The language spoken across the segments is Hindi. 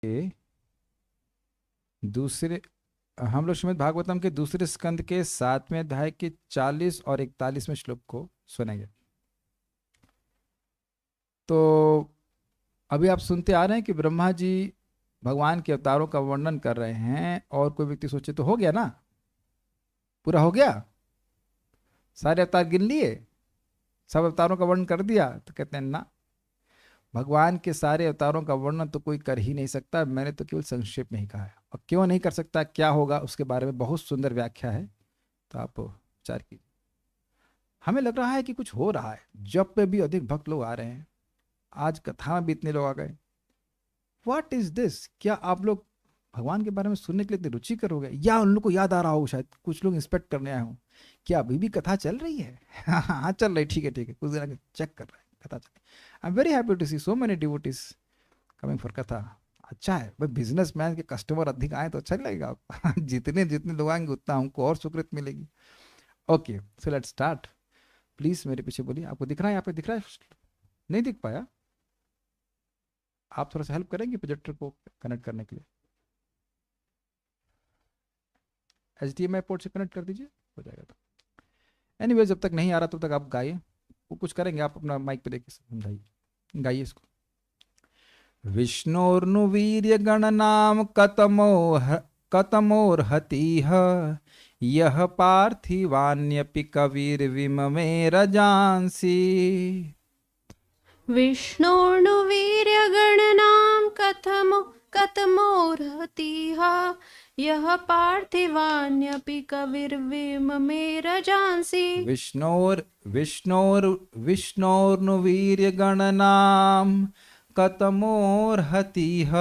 के दूसरे हम लोग श्रीमद् भागवतम के दूसरे स्कंद के 7वें अध्याय के 40 और 41वें श्लोक को सुनेंगे। तो अभी आप सुनते आ रहे हैं कि ब्रह्मा जी भगवान के अवतारों का वर्णन कर रहे हैं, और कोई व्यक्ति सोचे तो हो गया ना, पूरा हो गया, सारे अवतार गिन लिए, सब अवतारों का वर्णन कर दिया। तो कहते हैं ना, भगवान के सारे अवतारों का वर्णन तो कोई कर ही नहीं सकता, मैंने तो केवल संक्षेप में ही कहा है। और क्यों नहीं कर सकता, क्या होगा, उसके बारे में बहुत सुंदर व्याख्या है, तो आप विचार कीजिए। हमें लग रहा है कि कुछ हो रहा है, जब पे भी अधिक भक्त लोग आ रहे हैं, आज कथा में भी इतने लोग आ गए। What is this? क्या आप लोग भगवान के बारे में सुनने के लिए इतने रुचिकर हो गए, या उन लोग को याद आ रहा हो, शायद कुछ लोग इंस्पेक्ट करने आए हों, क्या अभी भी कथा चल रही है? हाँ चल रही, ठीक है ठीक है, कुछ दिन आगे चेक कर रहे हैं, कथा चल रही। I am very happy to see so many devotees coming for कथा। अच्छा है भाई, बिजनेस मैन के कस्टमर अधिक आए तो अच्छा नहीं लगेगा आपको? जितने जितने लोग आएंगे उतना हमको और सुकृत मिलेगी। Okay, so let's start. Please मेरे पीछे बोलिए, आपको दिख रहा है? यहाँ पे दिख रहा है? नहीं दिख पाया? आप थोड़ा सा हेल्प करेंगे प्रोजेक्टर को कनेक्ट करने के लिए? HDMI पोर्ट से कनेक्ट कर दीजिए, हो जाएगा। तो एनीवे, जब तक नहीं आ रहा तब तक आप गाइए, वो कुछ करेंगे, आप अपना माइक पे लेके समझाइए, गाइए इसको। विष्णोर्नुवीर्यगणनां कतमोर्हतीह यः पार्थिवान्यपि कविर्विममे रजांसि। विष्णोर्नुवीर्यगणनां कथमोर्हतिः यः पार्थिवान्यपि कविर्विममे रजांसि। विष्णोर्नुवीर्यगणनां कतमोर्हतीह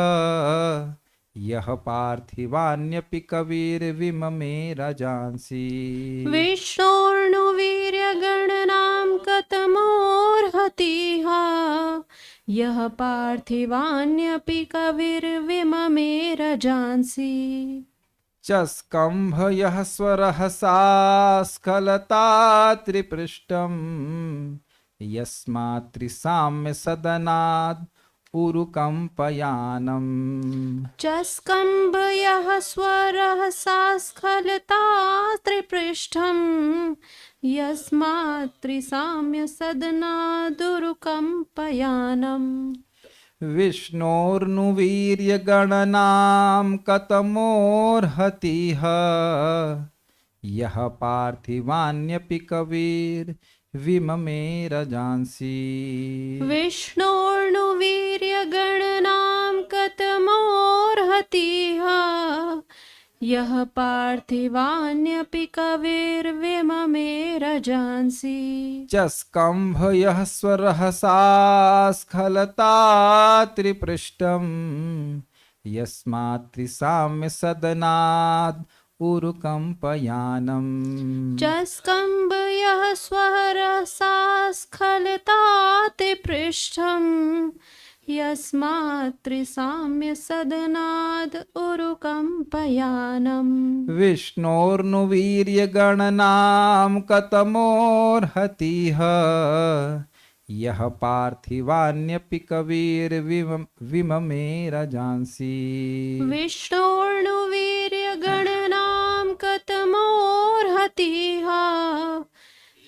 यः पार्थिवान्यपि कविर्विममे रजांसि। विष्णोर्नुवीर्यगणनां कथमोर्हतिः यः पार्थिवान्यपि कविर्विममे रजांसि। च स्कंभ यः स्वरहसा स्खलता त्रिपृष्टम् यस्मात्रिसाम्य सदनाद् उरुकम्पयानम्। च स्कम्भयः स्वरहसा स्खलता त्रिपृष्ठम् यस्मात् त्रिसाम्य सदनादुरुकम्पयानम्। विष्णोर्नुवीर्यगणनां कतमोर्हतिः यः पार्थिवान्यपि कविर्विममे रजांसि। विष्णोर्नुवीर्यगणनां कतमोर्हतिः यः पार्थिवान्यपि कविर्विममे रजांसि। च स्कंभ यः स्वरहसा स्खलता त्रिपृष्टम् यस्मात्रिसाम्य सदनाद् उरुकम्पयानम्। च स्कम्भयः स्वरसा स्खलता त्रिपृष्ठम् यस्मात् त्रिसाम्य सदनाद् उरुकम्पयानम्। विष्णोर्नुवीर्यगणनां कतमोर्हतिः यः पार्थिवान्यपि कविर्विममे रजांसि। विष्णोर्नुवीर्यगणनां कतमोर्हतिः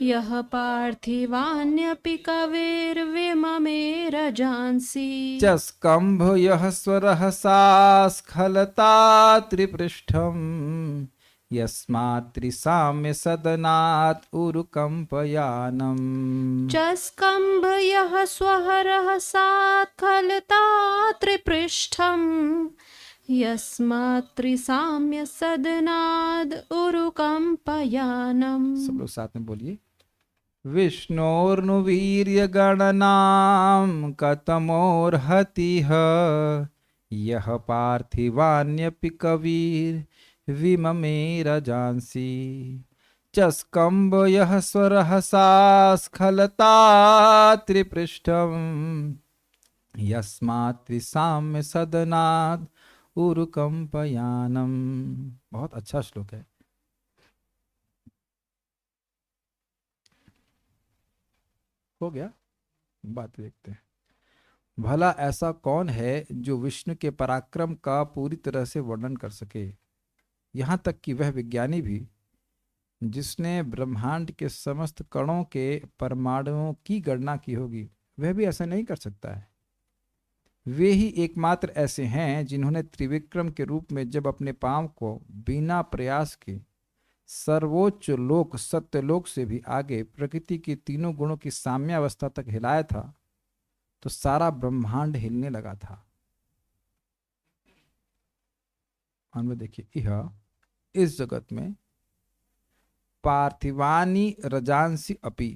यः पार्थिवान्यपि कविर्विममे रजांसि। च स्कंभ यः स्वरहसा स्खलता त्रिपृष्ठम् यस्मात्रिसाम्य सदनात् उरुकम्पयानम्। च स्कम्भयः स्वरहसा स्खलता त्रिपृष्ठम् यस्मात् त्रिसाम्य सदनाद् उरुकम्पयानम्। सब लोग साथ में बोलिए। विष्णोर्नुवीर्यगणनां कतमोर्हतिः यः पार्थिवान्यपि कविर्विममे रजांसि। च स्कंभ यः स्वरहसा स्खलता त्रिपृष्ठम् यस्मात् त्रिसाम्य सदनाद् उरुकम्पयानम्। बहुत अच्छा श्लोक है। हो गया, बात देखते हैं। भला ऐसा कौन है जो विष्णु के पराक्रम का पूरी तरह से वर्णन कर सके। यहाँ तक कि वह विज्ञानी भी, जिसने ब्रह्मांड के समस्त कणों के परमाणुओं की गणना की होगी, वह भी ऐसा नहीं कर सकता है। वे ही एकमात्र ऐसे हैं जिन्होंने त्रिविक्रम के रूप में जब अपने पांव को बिना प्रयास के सर्वोच्च लोक सत्यलोक से भी आगे प्रकृति के तीनों गुणों की साम्यावस्था तक हिलाया था, तो सारा ब्रह्मांड हिलने लगा था। में देखिए, यह इस जगत में पार्थिवानी रजांसी अपि,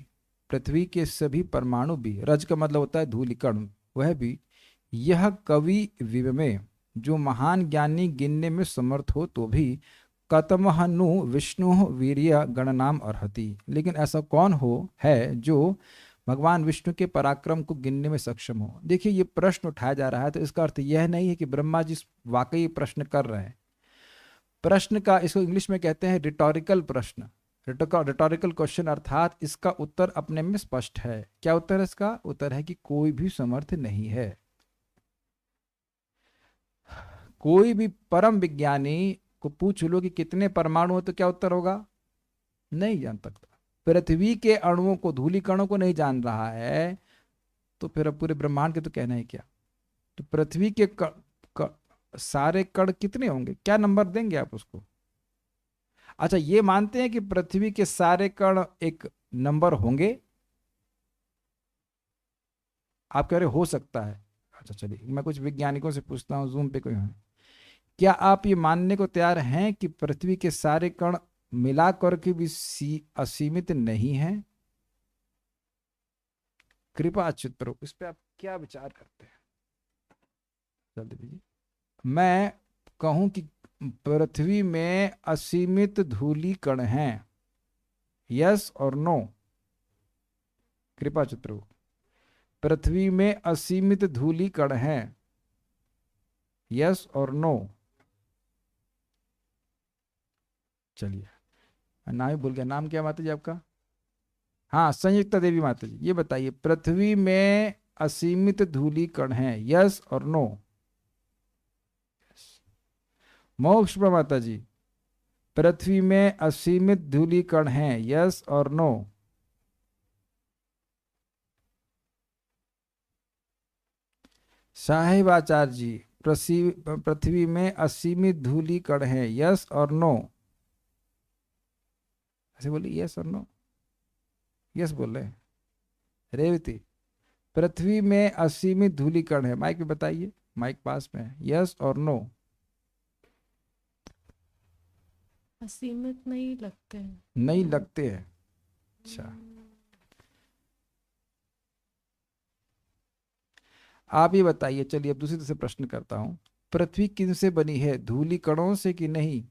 पृथ्वी के सभी परमाणु भी, रज का मतलब होता है धूलिकण, वह भी यह कवि विव में, जो महान ज्ञानी गिनने में समर्थ हो तो भी कतमहनु विष्णु वीर्य गणनाम अर्हति। लेकिन ऐसा कौन हो है जो भगवान विष्णु के पराक्रम को गिनने में सक्षम हो। देखिए, ये प्रश्न उठाया जा रहा है, तो इसका अर्थ यह नहीं है कि ब्रह्मा जी वाकई प्रश्न कर रहे हैं। प्रश्न का, इसको इंग्लिश में कहते हैं रिटोरिकल प्रश्न, रिटोरिकल क्वेश्चन, अर्थात इसका उत्तर अपने में स्पष्ट है। क्या उत्तर है इसका? उत्तर है कि कोई भी समर्थ नहीं है। कोई भी परम विज्ञानी को पूछ लो कि कितने परमाणु हो, तो क्या उत्तर होगा? नहीं जान सकता। पृथ्वी के अणुओं को, धूली कणों को नहीं जान रहा है, तो फिर अब पूरे ब्रह्मांड के तो कहना है क्या। तो पृथ्वी के सारे कण कितने होंगे, क्या नंबर देंगे आप उसको? अच्छा, ये मानते हैं कि पृथ्वी के सारे कण एक नंबर होंगे? आप कह रहे हो सकता है। अच्छा चलिए, मैं कुछ वैज्ञानिकों से पूछता हूं, जूम पे कोई है। क्या आप ये मानने को तैयार हैं कि पृथ्वी के सारे कण मिलाकर के भी असीमित नहीं है? कृपा चित्रों, इस पे आप क्या विचार करते हैं? जल्दी दीजिए। मैं कहूं कि पृथ्वी में असीमित धूली कण हैं, यस और नो? कृपा चित्रों, पृथ्वी में असीमित धूली कण हैं, यस और नो? चलिए, मैं नाम ही भूल गया, नाम क्या माता जी आपका? हाँ, संयुक्ता देवी माता जी। ये बताइए, पृथ्वी में असीमित धूली कण हैं, यस और नो? मोक्ष माता जी, पृथ्वी में असीमित धूली कण हैं, यस और नो? साहेब आचार्य जी, पृथ्वी में असीमित धूली कण हैं, यस और नो? ऐसे बोलिए, यस और नो। यस बोल रहे हैं। रेवती, पृथ्वी में असीमित धूली कण है, माइक पे बताइए, माइक पास में है, यस और नो? असीमित नहीं लगते हैं। नहीं लगते हैं। अच्छा, आप ये बताइए। चलिए, अब दूसरी तरह से प्रश्न करता हूं, पृथ्वी किन से बनी है, धूली कणों से कि नहीं?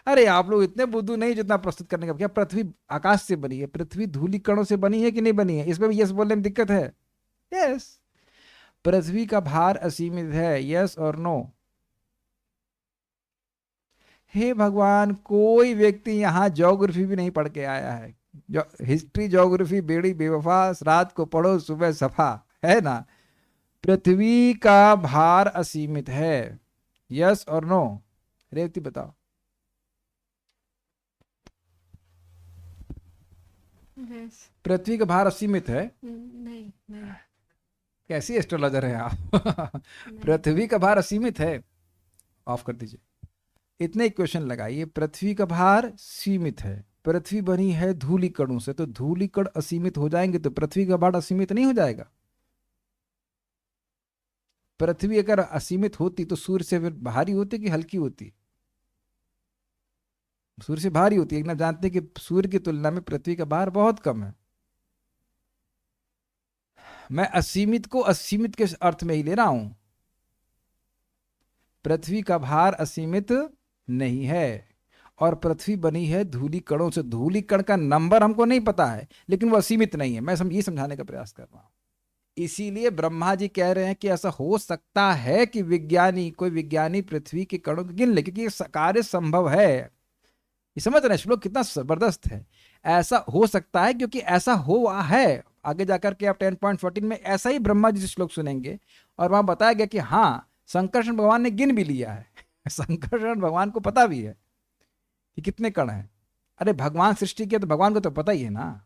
अरे आप लोग इतने बुद्धू नहीं जितना प्रस्तुत करने का। क्या पृथ्वी आकाश से बनी है? पृथ्वी धूली कणों से बनी है कि नहीं बनी है? इसमें भी यस बोलने में दिक्कत है। यस, पृथ्वी का भार असीमित है, यस और नो? हे भगवान, कोई व्यक्ति यहाँ ज्योग्राफी भी नहीं पढ़ के आया है। हिस्ट्री ज्योग्राफी बेड़ी बेवफा, रात को पढ़ो सुबह सफा, है ना? पृथ्वी का भार असीमित है, यस और नो? रेवती बताओ। yes. पृथ्वी का भार असीमित है? नहीं नहीं। कैसी एस्ट्रोलॉजर है आप? पृथ्वी का भार असीमित है। ऑफ कर दीजिए। इतने क्वेश्चन लगाइए। पृथ्वी का भार सीमित है, पृथ्वी बनी है धूली कणों से, तो धूली कण असीमित हो जाएंगे तो पृथ्वी का भार असीमित नहीं हो जाएगा? पृथ्वी अगर असीमित होती तो सूर्य से फिर भारी होती कि हल्की होती? सूर्य से भारी होती है, लेकिन जानते हैं कि सूर्य की तुलना में पृथ्वी का भार बहुत कम है। मैं असीमित को असीमित के अर्थ में ही ले रहा हूं। पृथ्वी का भार असीमित नहीं है और पृथ्वी बनी है धूली कणों से। धूली कण का नंबर हमको नहीं पता है, लेकिन वो असीमित नहीं है। मैं ये समझाने का प्रयास कर रहा हूं। इसीलिए ब्रह्मा जी कह रहे हैं कि ऐसा हो सकता है कि कोई विज्ञानी पृथ्वी के कणों को गिन ले, क्योंकि ये कार्य संभव है। ये समझ रहे हैं श्लोक कितना जबरदस्त है? ऐसा हो सकता है क्योंकि ऐसा हुआ है। आगे जाकर के आप 10.14 में ऐसा ही ब्रह्मा जी से श्लोक सुनेंगे और वहां बताया गया कि हाँ संकर्षण भगवान ने गिन भी लिया है संकर्षण भगवान को पता भी है कि कितने कण हैं। अरे भगवान सृष्टि किया तो भगवान को तो पता ही है ना।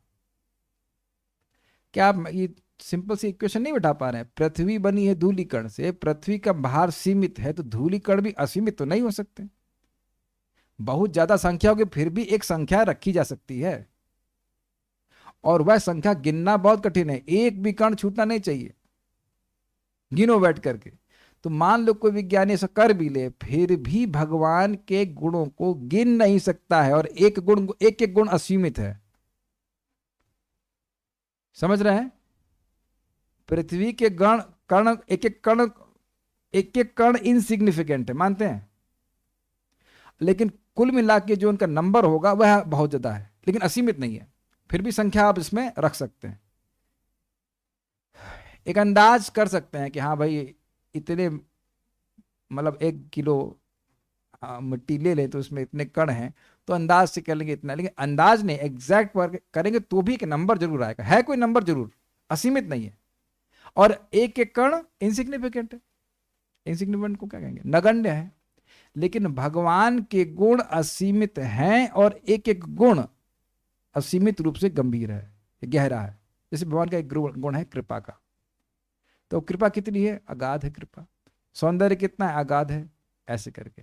क्या आप ये सिंपल सी इक्वेशन नहीं बैठा पा रहे हैं? पृथ्वी बनी है धूली कण से, पृथ्वी का भार सीमित है तो धूली कण भी असीमित तो नहीं हो सकते। बहुत ज्यादा संख्या होगी फिर भी एक संख्या रखी जा सकती है और वह संख्या गिनना बहुत कठिन है, एक भी कण छूटना नहीं चाहिए, गिनो बैठ करके। तो मान लो कोई विज्ञानी ऐसा कर भी ले फिर भी भगवान के गुणों को गिन नहीं सकता है और एक एक गुण असीमित है। समझ रहे हैं? पृथ्वी के गण कण एक एक कण इनसिग्निफिकेंट है, मानते हैं, लेकिन कुल मिला के जो उनका नंबर होगा वह बहुत ज्यादा है, लेकिन असीमित नहीं है, फिर भी संख्या आप इसमें रख सकते हैं। एक अंदाज कर सकते हैं कि हाँ भाई इतने मतलब 1 किलो मिट्टी ले लें तो उसमें इतने कण हैं, तो अंदाज से कर लेंगे इतना, लेकिन अंदाज नहीं एग्जैक्ट करेंगे तो भी एक नंबर जरूर आएगा, है कोई नंबर जरूर, असीमित नहीं है। और एक एक कण इनसिग्निफिकेंट है, इनसिग्निफिकेंट को क्या कहेंगे, नगण्य है। लेकिन भगवान के गुण असीमित हैं और एक एक गुण असीमित रूप से गंभीर है, गहरा है। जैसे भगवान का एक गुण है कृपा का, तो कृपा कितनी है, अगाध है कृपा। सौंदर्य कितना है, अगाध है, ऐसे करके।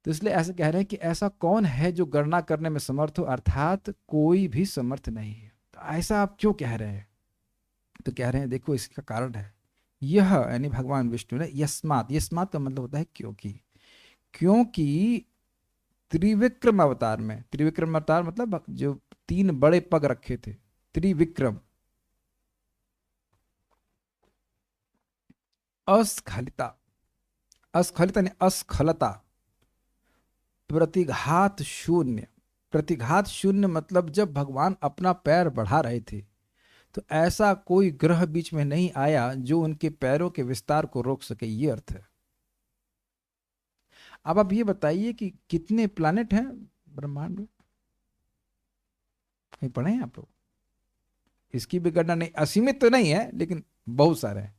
तो इसलिए ऐसे कह रहे हैं कि ऐसा कौन है जो गणना करने में समर्थ हो, अर्थात कोई भी समर्थ नहीं है। तो ऐसा आप क्यों कह रहे हैं? तो कह रहे हैं देखो इसका कारण है, यह यानी भगवान विष्णु ने यस्मात, यस्मात का मतलब होता है क्योंकि, क्योंकि त्रिविक्रम अवतार में, त्रिविक्रम अवतार मतलब जो 3 बड़े पग रखे थे, त्रिविक्रम, अस्खलिता, अस्खलिता यानी अस्खलता, प्रतिघात शून्य। प्रतिघात शून्य मतलब जब भगवान अपना पैर बढ़ा रहे थे तो ऐसा कोई ग्रह बीच में नहीं आया जो उनके पैरों के विस्तार को रोक सके, ये अर्थ है। अब आप ये बताइए कि कितने प्लैनेट हैं ब्रह्मांड में, कहीं पढ़े हैं आप लोग? इसकी भी गणना नहीं, असीमित तो नहीं है लेकिन बहुत सारे हैं।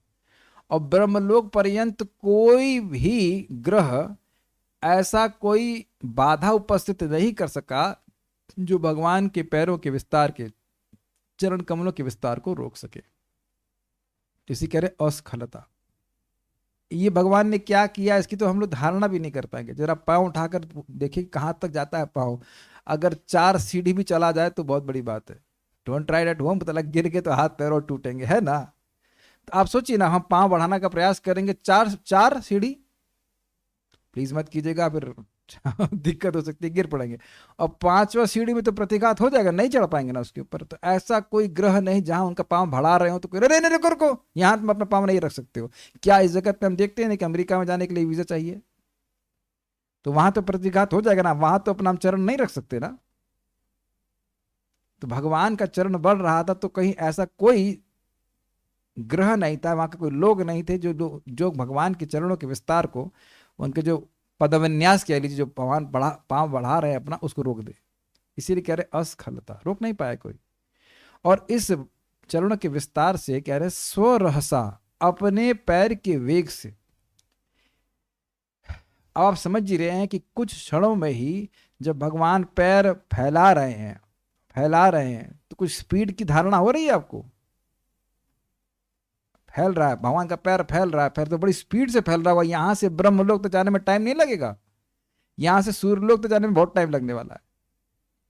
और ब्रह्मलोक पर्यंत कोई भी ग्रह ऐसा कोई बाधा उपस्थित नहीं कर सका जो भगवान के पैरों के विस्तार के, चरण कमलों के विस्तार को रोक सके। इसी कह रहे अस्खलता। ये भगवान ने क्या किया इसकी तो हम लोग धारणा भी नहीं कर पाएंगे। जरा पांव उठाकर देखिए कहां तक जाता है पांव, अगर 4 सीढ़ी भी चला जाए तो बहुत बड़ी बात है। डोंट ट्राई एट होम, पता लग गिर गए तो हाथ पैर और टूटेंगे, है ना। तो आप सोचिए ना, हम पांव बढ़ाने का प्रयास करेंगे, 4 सीढ़ी, प्लीज मत कीजिएगा फिर दिक्कत हो सकती है, गिर पड़ेंगे। और 5वां सीढ़ी में तो प्रतिघात हो जाएगा, नहीं चढ़ पाएंगे ना उसके ऊपर। तो ऐसा कोई ग्रह नहीं जहां उनका पांव बढ़ा रहे हो तो कोई अरे नहीं रुको रुको, यहां तुम अपना पांव नहीं रख सकते हो। क्या इस जगत पे हम देखते हैं ना कि अमेरिका में जाने के लिए वीजा चाहिए, तो वहां तो प्रतिघात हो जाएगा ना, वहां तो अपना हम चरण नहीं रख सकते ना। तो भगवान का चरण बढ़ रहा था तो कहीं ऐसा कोई ग्रह नहीं था, वहां के कोई लोग नहीं थे जो भगवान के चरणों के विस्तार को, उनके जो पदविन्यास कह लीजिए, जो भगवान पांव बढ़ा रहे हैं अपना, उसको रोक दे। इसीलिए कह रहे अस्खलता, रोक नहीं पाया कोई। और इस चरणों के विस्तार से कह रहे स्वरहसा, अपने पैर के वेग से। अब आप समझ ही रहे हैं कि कुछ क्षणों में ही जब भगवान पैर फैला रहे हैं तो कुछ स्पीड की धारणा हो रही है आपको? फैल रहा है, भगवान का पैर फैल रहा है, पैर तो बड़ी स्पीड से फैल रहा हुआ, यहां से ब्रह्मलोक तो जाने में टाइम नहीं लगेगा, यहां से सूर्यलोक तो जाने में बहुत टाइम लगने वाला है।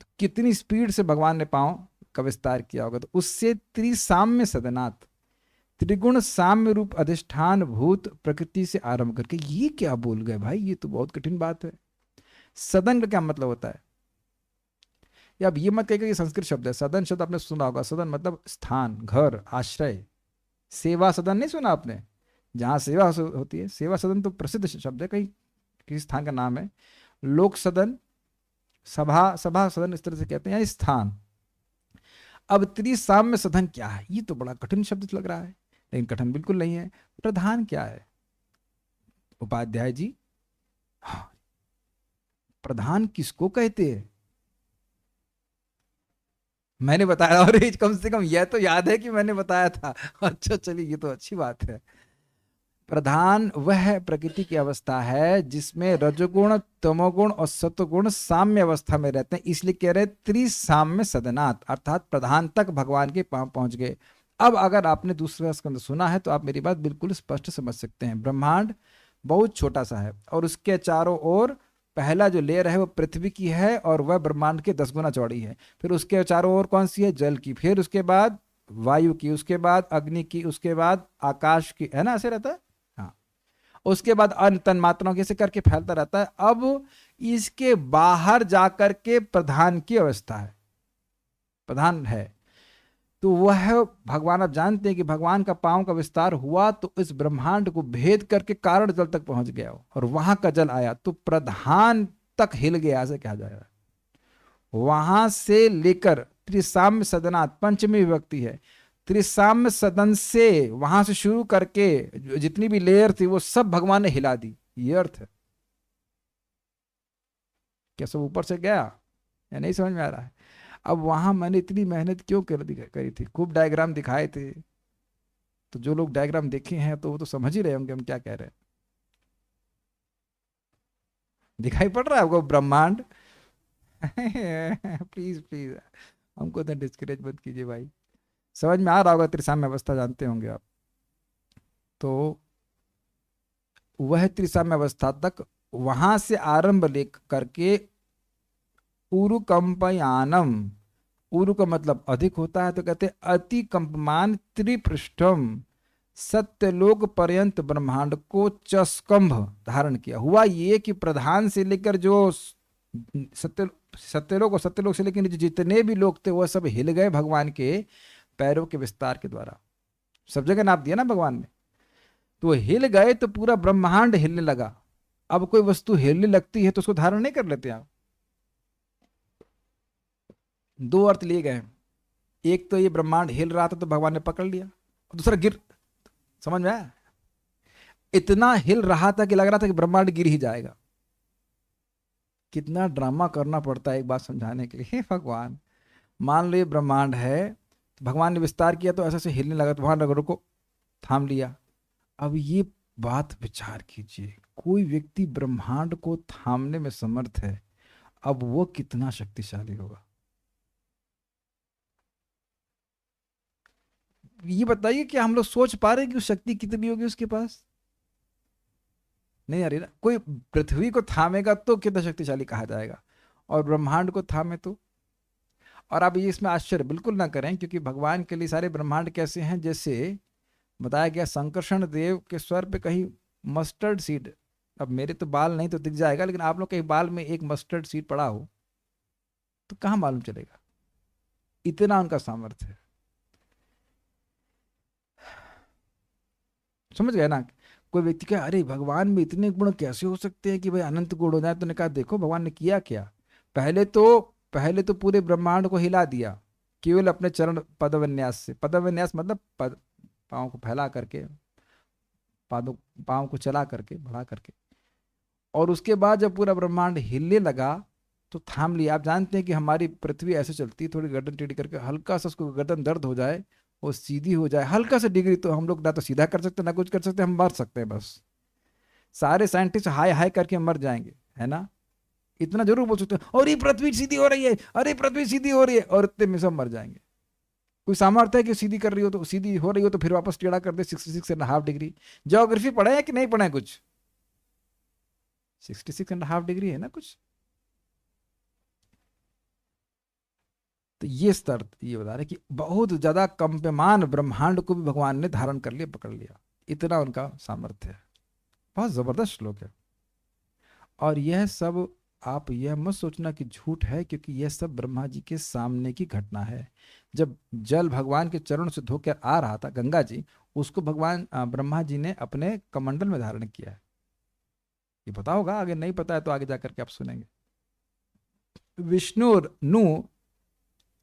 तो कितनी स्पीड से भगवान ने पांव का विस्तार किया होगा। तो उससे त्रिसाम्य सदनात्, त्रिगुण साम्य रूप अधिष्ठान भूत प्रकृति से आरंभ करके, ये क्या बोल गए भाई, ये तो बहुत कठिन बात है। सदन का क्या मतलब होता है? या अब ये मत कहिएगा कि संस्कृत शब्द है। सदन शब्द आपने सुना होगा, सदन मतलब स्थान, घर, आश्रय। सेवा सदन नहीं सुना आपने, जहां सेवा होती है। सेवा सदन तो प्रसिद्ध शब्द है, कहीं किसी स्थान का नाम है। लोक सदन, सभा सदन, इस तरह से कहते हैं, यानी स्थान। अब त्रिसाम्य सदन क्या है? ये तो बड़ा कठिन शब्द लग रहा है, लेकिन कठिन बिल्कुल नहीं है। प्रधान क्या है उपाध्याय जी? हाँ, प्रधान किसको कहते हैं? मैंने बताया, और ये कम से कम यह तो याद है कि मैंने बताया था। अच्छा चलिए, ये तो अच्छी बात है। प्रधान वह प्रकृति की अवस्था है जिसमें रजोगुण, तमोगुण और सत्वगुण साम्य अवस्था में रहते हैं, इसलिए कह रहे त्रिसाम्य सदनात्, अर्थात प्रधान तक भगवान के पांव पहुंच गए। अब अगर आपने दूसरा स्कंद सुना है तो आप मेरी बात बिल्कुल स्पष्ट समझ सकते हैं। ब्रह्मांड बहुत छोटा सा है और उसके चारों ओर पहला जो लेयर है वो पृथ्वी की है और वह ब्रह्मांड के 10 गुना चौड़ी है। फिर उसके चारों ओर कौन सी है? जल की। फिर उसके बाद वायु की, उसके बाद अग्नि की, उसके बाद आकाश की, है ना, ऐसे रहता है। हाँ, उसके बाद अन्य तन मात्राओं के, ऐसे करके फैलता रहता है। अब इसके बाहर जाकर के प्रधान की अवस्था है, प्रधान है। तो वह भगवान, आप जानते हैं कि भगवान का पांव का विस्तार हुआ तो इस ब्रह्मांड को भेद करके कारण जल तक पहुंच गया और वहां का जल आया तो प्रधान तक हिल गया, ऐसे कहा जाएगा। वहां से लेकर त्रिसाम्य सदनात्, पंचमी विभक्ति है, त्रिसाम्य सदन से वहां से शुरू करके जितनी भी लेयर थी वो सब भगवान ने हिला दी, ये अर्थ है। क्या सब ऊपर से गया या नहीं समझ में आ रहा है? अब वहां मैंने इतनी मेहनत क्यों करी थी, खूब डायग्राम दिखाए थे, तो जो लोग डायग्राम देखे हैं तो वो तो समझ ही रहे होंगे हम क्या कह रहे हैं। दिखाई पड़ रहा है आपको ब्रह्मांड? प्लीज प्लीज, हमको तो डिस्करेज मत कीजिए भाई। समझ में आ रहा होगा, त्रिसाम्य अवस्था जानते होंगे आप। तो वह त्रिसाम्य अवस्था तक वहां से आरंभ ले करके उरुकंपयानम, उरु का मतलब अधिक होता है, तो कहते हैं अति कंपमान त्रिपृष्ठम, सत्यलोक पर्यंत ब्रह्मांड को चस्कंभ धारण किया। हुआ ये कि प्रधान से लेकर जो सत्य सत्यलोक और सत्यलोक से लेकर जितने भी लोग थे वह सब हिल गए भगवान के पैरों के विस्तार के द्वारा। सब जगह नाप दिया ना भगवान ने, तो वो हिल गए तो पूरा ब्रह्मांड हिलने लगा। अब कोई वस्तु हिलने लगती है तो उसको धारण नहीं कर लेते आप। दो अर्थ लिए गए हैं, एक तो ये ब्रह्मांड हिल रहा था तो भगवान ने पकड़ लिया, और दूसरा गिर, समझ में आया? इतना हिल रहा था कि लग रहा था कि ब्रह्मांड गिर ही जाएगा। कितना ड्रामा करना पड़ता है एक बात समझाने के लिए। हे भगवान, मान लो ये ब्रह्मांड है, तो भगवान ने विस्तार किया तो ऐसे से हिलने लगा, तो भगवान नगरों को थाम लिया। अब ये बात विचार कीजिए, कोई व्यक्ति ब्रह्मांड को थामने में समर्थ है, अब वो कितना शक्तिशाली होगा। ये बताइए कि हम लोग सोच पा रहे हैं कि उस शक्ति कितनी होगी उसके पास? नहीं आ रही ना। कोई पृथ्वी को थामेगा तो कितना शक्तिशाली कहा जाएगा, और ब्रह्मांड को थामे तो। और आप ये इसमें आश्चर्य बिल्कुल ना करें, क्योंकि भगवान के लिए सारे ब्रह्मांड कैसे हैं, जैसे बताया गया संकर्षण देव के स्वर पे कहीं मस्टर्ड सीड, अब मेरे तो बाल नहीं तो दिख जाएगा, लेकिन आप लोग के बाल में एक मस्टर्ड सीड पड़ा हो तो कहाँ मालूम चलेगा, इतना उनका सामर्थ्य है। समझ गए ना? कोई व्यक्ति कहे अरे भगवान में इतने गुण कैसे हो सकते हैं कि भाई अनंत गुण हो जाए, तो ने कहा देखो भगवान ने किया क्या। पहले तो पूरे ब्रह्मांड को हिला दिया केवल अपने चरण पदविन्यास से। पदविन्यास मतलब पद, पाँव को फैला करके, पादों पाँव को चला करके, बढ़ा करके। और उसके बाद जब पूरा ब्रह्मांड हिलने लगा तो थाम लिया। आप जानते हैं कि हमारी पृथ्वी ऐसे चलती है, थोड़ी गर्दन टेढ़ी करके, हल्का सा उसको गर्दन दर्द हो जाए, वो सीधी हो जाए हल्का सा डिग्री, तो हम लोग ना तो सीधा कर सकते ना कुछ कर सकते, हम मर सकते हैं बस। सारे साइंटिस्ट हाय हाय करके मर जाएंगे, है ना? इतना जरूर बोल सकते हैं और ये पृथ्वी सीधी हो रही है, अरे पृथ्वी सीधी हो रही है, और इतने में सब मर जाएंगे। कोई सामर्थ्य है कि सीधी कर रही हो तो, सीधी हो रही हो तो फिर वापस टेढ़ा कर दे 66.5 डिग्री। ज्योग्राफी पढ़ा है कि नहीं पढ़ा है कुछ? 66.5 डिग्री है ना कुछ। तो ये स्तर ये बता रहे कि बहुत ज्यादा कंपमान ब्रह्मांड को भी भगवान ने धारण कर लिया, पकड़ लिया, इतना उनका सामर्थ्य है। बहुत जबरदस्त श्लोक है। और यह सब आप यह मत सोचना कि झूठ है, क्योंकि यह सब ब्रह्मा जी के सामने की घटना है। जब जल भगवान के चरण से धोकर आ रहा था, गंगा जी, उसको भगवान ब्रह्मा जी ने अपने कमंडल में धारण किया है। ये पता होगा, आगे नहीं पता है तो आगे जाकर के आप सुनेंगे। विष्णु नु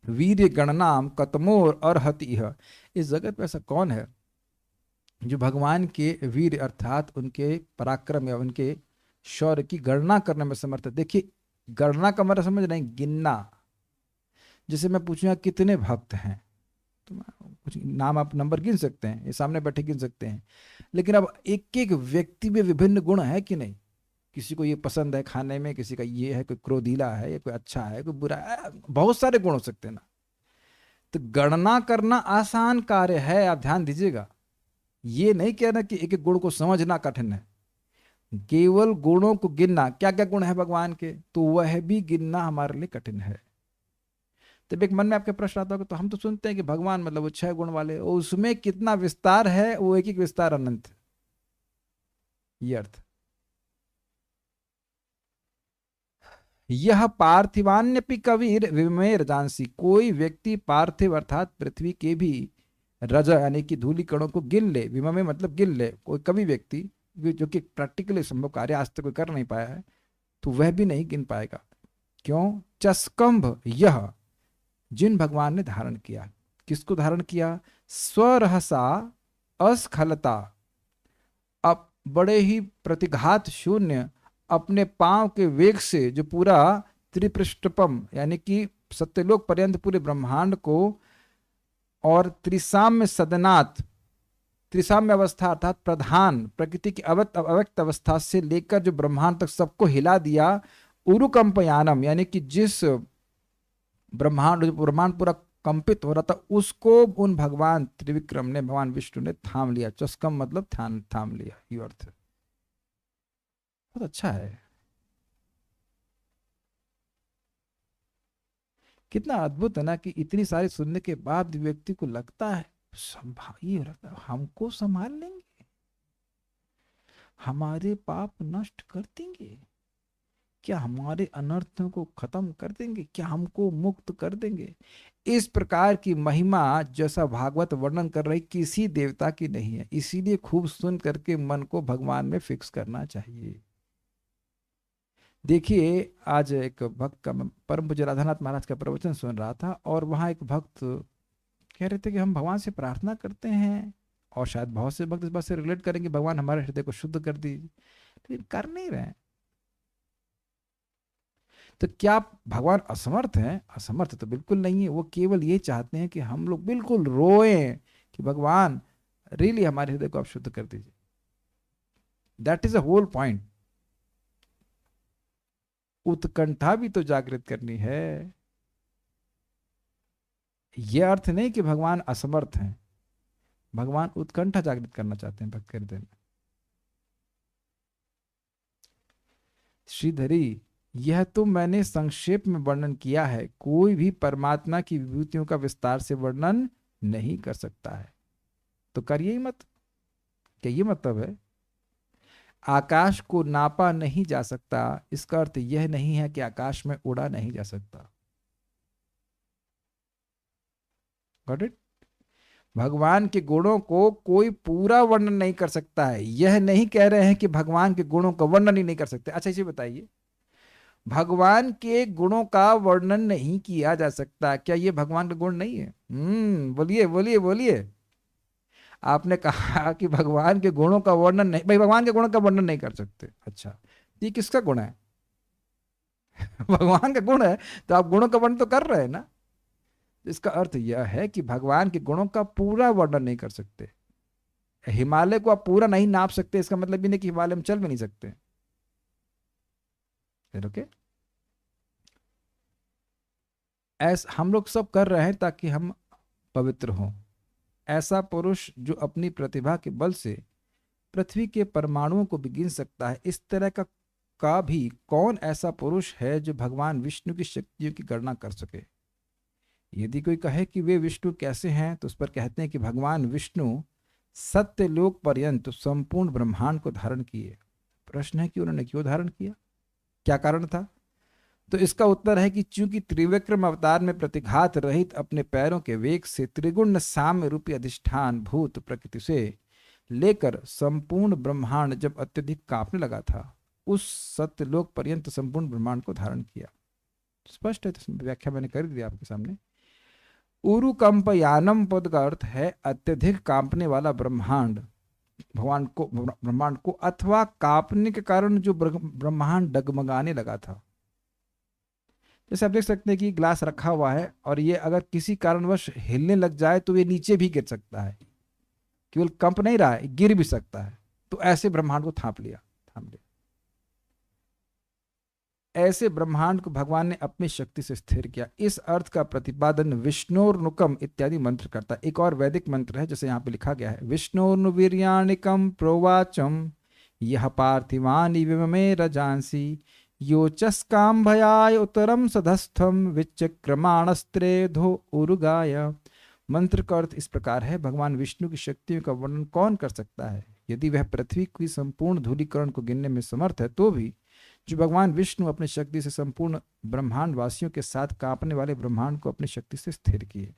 वीर्य गणनाम कतमोर अर्हति इह। इस जगत में ऐसा कौन है जो भगवान के वीर अर्थात उनके पराक्रम या उनके शौर्य की गणना करने में समर्थ है? देखिए, गणना का मतलब समझ रहे हैं, गिनना। जैसे मैं पूछूंगा कितने भक्त हैं, तो कुछ नाम आप नंबर गिन सकते हैं, ये सामने बैठे गिन सकते हैं, लेकिन अब एक एक व्यक्ति में विभिन्न गुण है कि नहीं? किसी को ये पसंद है खाने में, किसी का ये है, कोई क्रोधीला है, या कोई अच्छा है, कोई बुरा है, बहुत सारे गुण हो सकते हैं ना। तो गणना करना आसान कार्य है, आप ध्यान दीजिएगा। ये नहीं कहना कि एक एक गुण को समझना कठिन है, केवल गुणों को गिनना, क्या क्या गुण है भगवान के, तो वह भी गिनना हमारे लिए कठिन है। तब एक मन में आपके प्रश्न आता होगा, तो हम तो सुनते हैं कि भगवान मतलब वो 6 गुण वाले, उसमें कितना विस्तार है, वो एक एक विस्तार अनंत है, ये अर्थ। यह पार्थिवान्यपि कविर विमेर जानसी, कोई व्यक्ति पार्थिव अर्थात पृथ्वी के भी रज यानी कि धूलि कणों को गिन ले, विममे मतलब गिन ले, कोई कवि व्यक्ति जो कि प्रैक्टिकली संभव कार्य आज तक कोई कर नहीं पाया है, तो वह भी नहीं गिन पाएगा। क्यों? चस्कंभ, यह जिन भगवान ने धारण किया, किसको धारण किया? स्वरहसा अस्खलता, अब बड़े ही प्रतिघात शून्य अपने पांव के वेग से जो पूरा त्रिपृष्ठपम यानी कि सत्यलोक पर्यंत पूरे ब्रह्मांड को, और त्रिसाम्य सदनात्, त्रिसाम्य अवस्था अर्थात प्रधान प्रकृति की अव्यक्त अवस्था से लेकर जो ब्रह्मांड तक सबको हिला दिया, उरुकंपयानम यानी कि जिस ब्रह्मांड पूरा कंपित हो रहा था, उसको उन भगवान त्रिविक्रम ने, भगवान विष्णु ने थाम लिया। चस्कम मतलब थाम लिया, ये अर्थ है। बहुत अच्छा है, कितना अद्भुत है ना, कि इतनी सारी सुनने के बाद व्यक्ति को लगता है ये लगता है हमको संभाल लेंगे, हमारे पाप नष्ट कर देंगे क्या, हमारे अनर्थों को खत्म कर देंगे क्या, हमको मुक्त कर देंगे। इस प्रकार की महिमा जैसा भागवत वर्णन कर रही किसी देवता की नहीं है, इसीलिए खूब सुन करके मन को भगवान में फिक्स करना चाहिए। देखिए, आज एक भक्त का, मैं परम पूज्य राधानाथ महाराज का प्रवचन सुन रहा था, और वहां एक भक्त कह रहे थे कि हम भगवान से प्रार्थना करते हैं, और शायद बहुत से भक्त इस बात से रिलेट करेंगे, भगवान हमारे हृदय को शुद्ध कर दीजिए, लेकिन कर नहीं रहे। तो क्या भगवान असमर्थ हैं? असमर्थ तो बिल्कुल नहीं है, वो केवल ये चाहते हैं कि हम लोग बिल्कुल रोएं कि भगवान रियली हमारे हृदय को आप शुद्ध कर दीजिए। That is a whole point. उत्कंठा भी तो जागृत करनी है। यह अर्थ नहीं कि भगवान असमर्थ हैं, भगवान उत्कंठा जागृत करना चाहते हैं भक्त के हृदय में। श्रीधरी, यह तो मैंने संक्षेप में वर्णन किया है, कोई भी परमात्मा की विभूतियों का विस्तार से वर्णन नहीं कर सकता है, तो करिए ही मत। क्या ये मतलब है? आकाश को नापा नहीं जा सकता, इसका अर्थ यह नहीं है कि आकाश में उड़ा नहीं जा सकता। Got it? भगवान के गुणों को कोई पूरा वर्णन नहीं कर सकता है, यह नहीं कह रहे हैं कि भगवान के गुणों का वर्णन ही नहीं कर सकते। अच्छा, इसे बताइए, भगवान के गुणों का वर्णन नहीं किया जा सकता, क्या ये भगवान का गुण नहीं है? बोलिए बोलिए बोलिए। आपने कहा कि भगवान के गुणों का वर्णन नहीं, भाई भगवान के गुणों का वर्णन नहीं कर सकते। अच्छा, ये किसका गुण है? भगवान का गुण है, तो आप गुणों का वर्णन तो कर रहे हैं ना। इसका अर्थ यह है कि भगवान के गुणों का पूरा वर्णन नहीं कर सकते। हिमालय को आप पूरा नहीं नाप सकते, इसका मतलब ये नहीं कि हिमालय में चल भी नहीं सकते। ओके, ऐसा हम लोग सब कर रहे हैं ताकि हम पवित्र हों। ऐसा पुरुष जो अपनी प्रतिभा के बल से पृथ्वी के परमाणुओं को भी गिन सकता है, इस तरह का भी कौन ऐसा पुरुष है जो भगवान विष्णु की शक्तियों की गणना कर सके? यदि कोई कहे कि वे विष्णु कैसे हैं, तो उस पर कहते हैं कि भगवान विष्णु सत्यलोक पर्यंत संपूर्ण ब्रह्मांड को धारण किए। प्रश्न है कि उन्होंने क्यों धारण किया, क्या कारण था? तो इसका उत्तर है कि चूंकि त्रिविक्रम अवतार में प्रतिघात रहित अपने पैरों के वेग से त्रिगुण साम्य रूपी अधिष्ठान भूत प्रकृति से लेकर संपूर्ण ब्रह्मांड जब अत्यधिक कांपने लगा था, उस सत्यलोक पर्यंत संपूर्ण ब्रह्मांड को धारण किया। स्पष्ट है, तो व्याख्या मैंने कर दी आपके सामने। उरुकंपयानम पद का अर्थ है अत्यधिक कांपने वाला ब्रह्मांड, ब्रह्मांड को अथवा कांपने के कारण जो ब्रह्मांड डगमगाने लगा था। जैसे आप देख सकते हैं कि ग्लास रखा हुआ है और ये अगर किसी कारणवश हिलने लग जाए तो ये नीचे भी गिर सकता है, केवल कंप नहीं रहा है, गिर भी सकता है। तो ऐसे ब्रह्मांड को थाम लिया। ऐसे ब्रह्मांड को भगवान ने अपनी शक्ति से स्थिर किया। इस अर्थ का प्रतिपादन विष्णोर्नुकम इत्यादि मंत्र करता है। एक और वैदिक मंत्र है जैसे यहाँ पे लिखा गया है, विष्णोर्नुवीर्याणिकम प्रोवाचम यह पार्थिवानि विममे रजांसी योचस्काम भयाय उत्तरम सधस्थम विचक्रमाणस्त्रेधो उरुगाय। मंत्र का अर्थ इस प्रकार है, भगवान विष्णु की शक्तियों का वर्णन कौन कर सकता है। यदि वह पृथ्वी की संपूर्ण धूलीकरण को गिनने में समर्थ है तो भी जो भगवान विष्णु अपनी शक्ति से संपूर्ण ब्रह्मांड वासियों के साथ कांपने वाले ब्रह्मांड को अपनी शक्ति से स्थिर किए।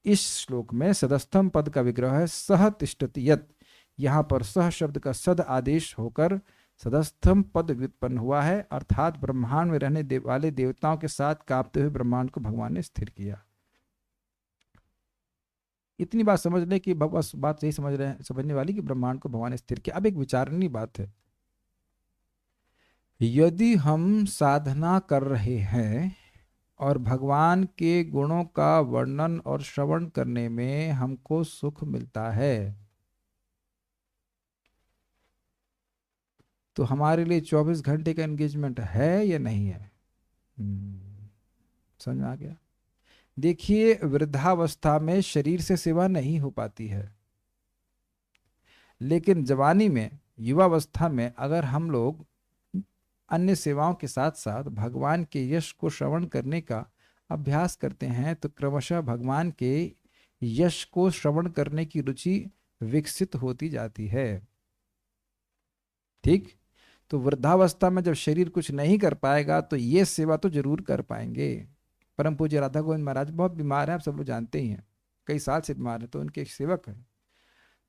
इस श्लोक में सदस्थम पद का विग्रह है सह तिष्ठति यत्। यहाँ पर सह शब्द का सद आदेश होकर सदस्थम पद व्युत्पन्न हुआ है, अर्थात ब्रह्मांड में रहने वाले देवताओं के साथ कांपते हुए ब्रह्मांड को भगवान ने स्थिर किया। इतनी बात समझ ले कि बस बात यही समझ रहे हैं, समझने वाली कि ब्रह्मांड को भगवान ने स्थिर किया। अब एक विचारणीय बात है, यदि हम साधना कर रहे हैं और भगवान के गुणों का वर्णन और श्रवण करने में हमको सुख मिलता है, तो हमारे लिए 24 घंटे का एंगेजमेंट है या नहीं है? समझ में आ गया? देखिए, वृद्धावस्था में शरीर से सेवा नहीं हो पाती है, लेकिन जवानी में, युवावस्था में अगर हम लोग अन्य सेवाओं के साथ साथ भगवान के यश को श्रवण करने का अभ्यास करते हैं तो क्रमशः भगवान के यश को श्रवण करने की रुचि विकसित होती जाती है। ठीक? तो वृद्धावस्था में जब शरीर कुछ नहीं कर पाएगा तो ये सेवा तो जरूर कर पाएंगे। परम पूज्य राधा गोविंद महाराज बहुत बीमार हैं, आप सब लोग जानते ही हैं, कई साल से बीमार हैं। तो उनके एक सेवक हैं,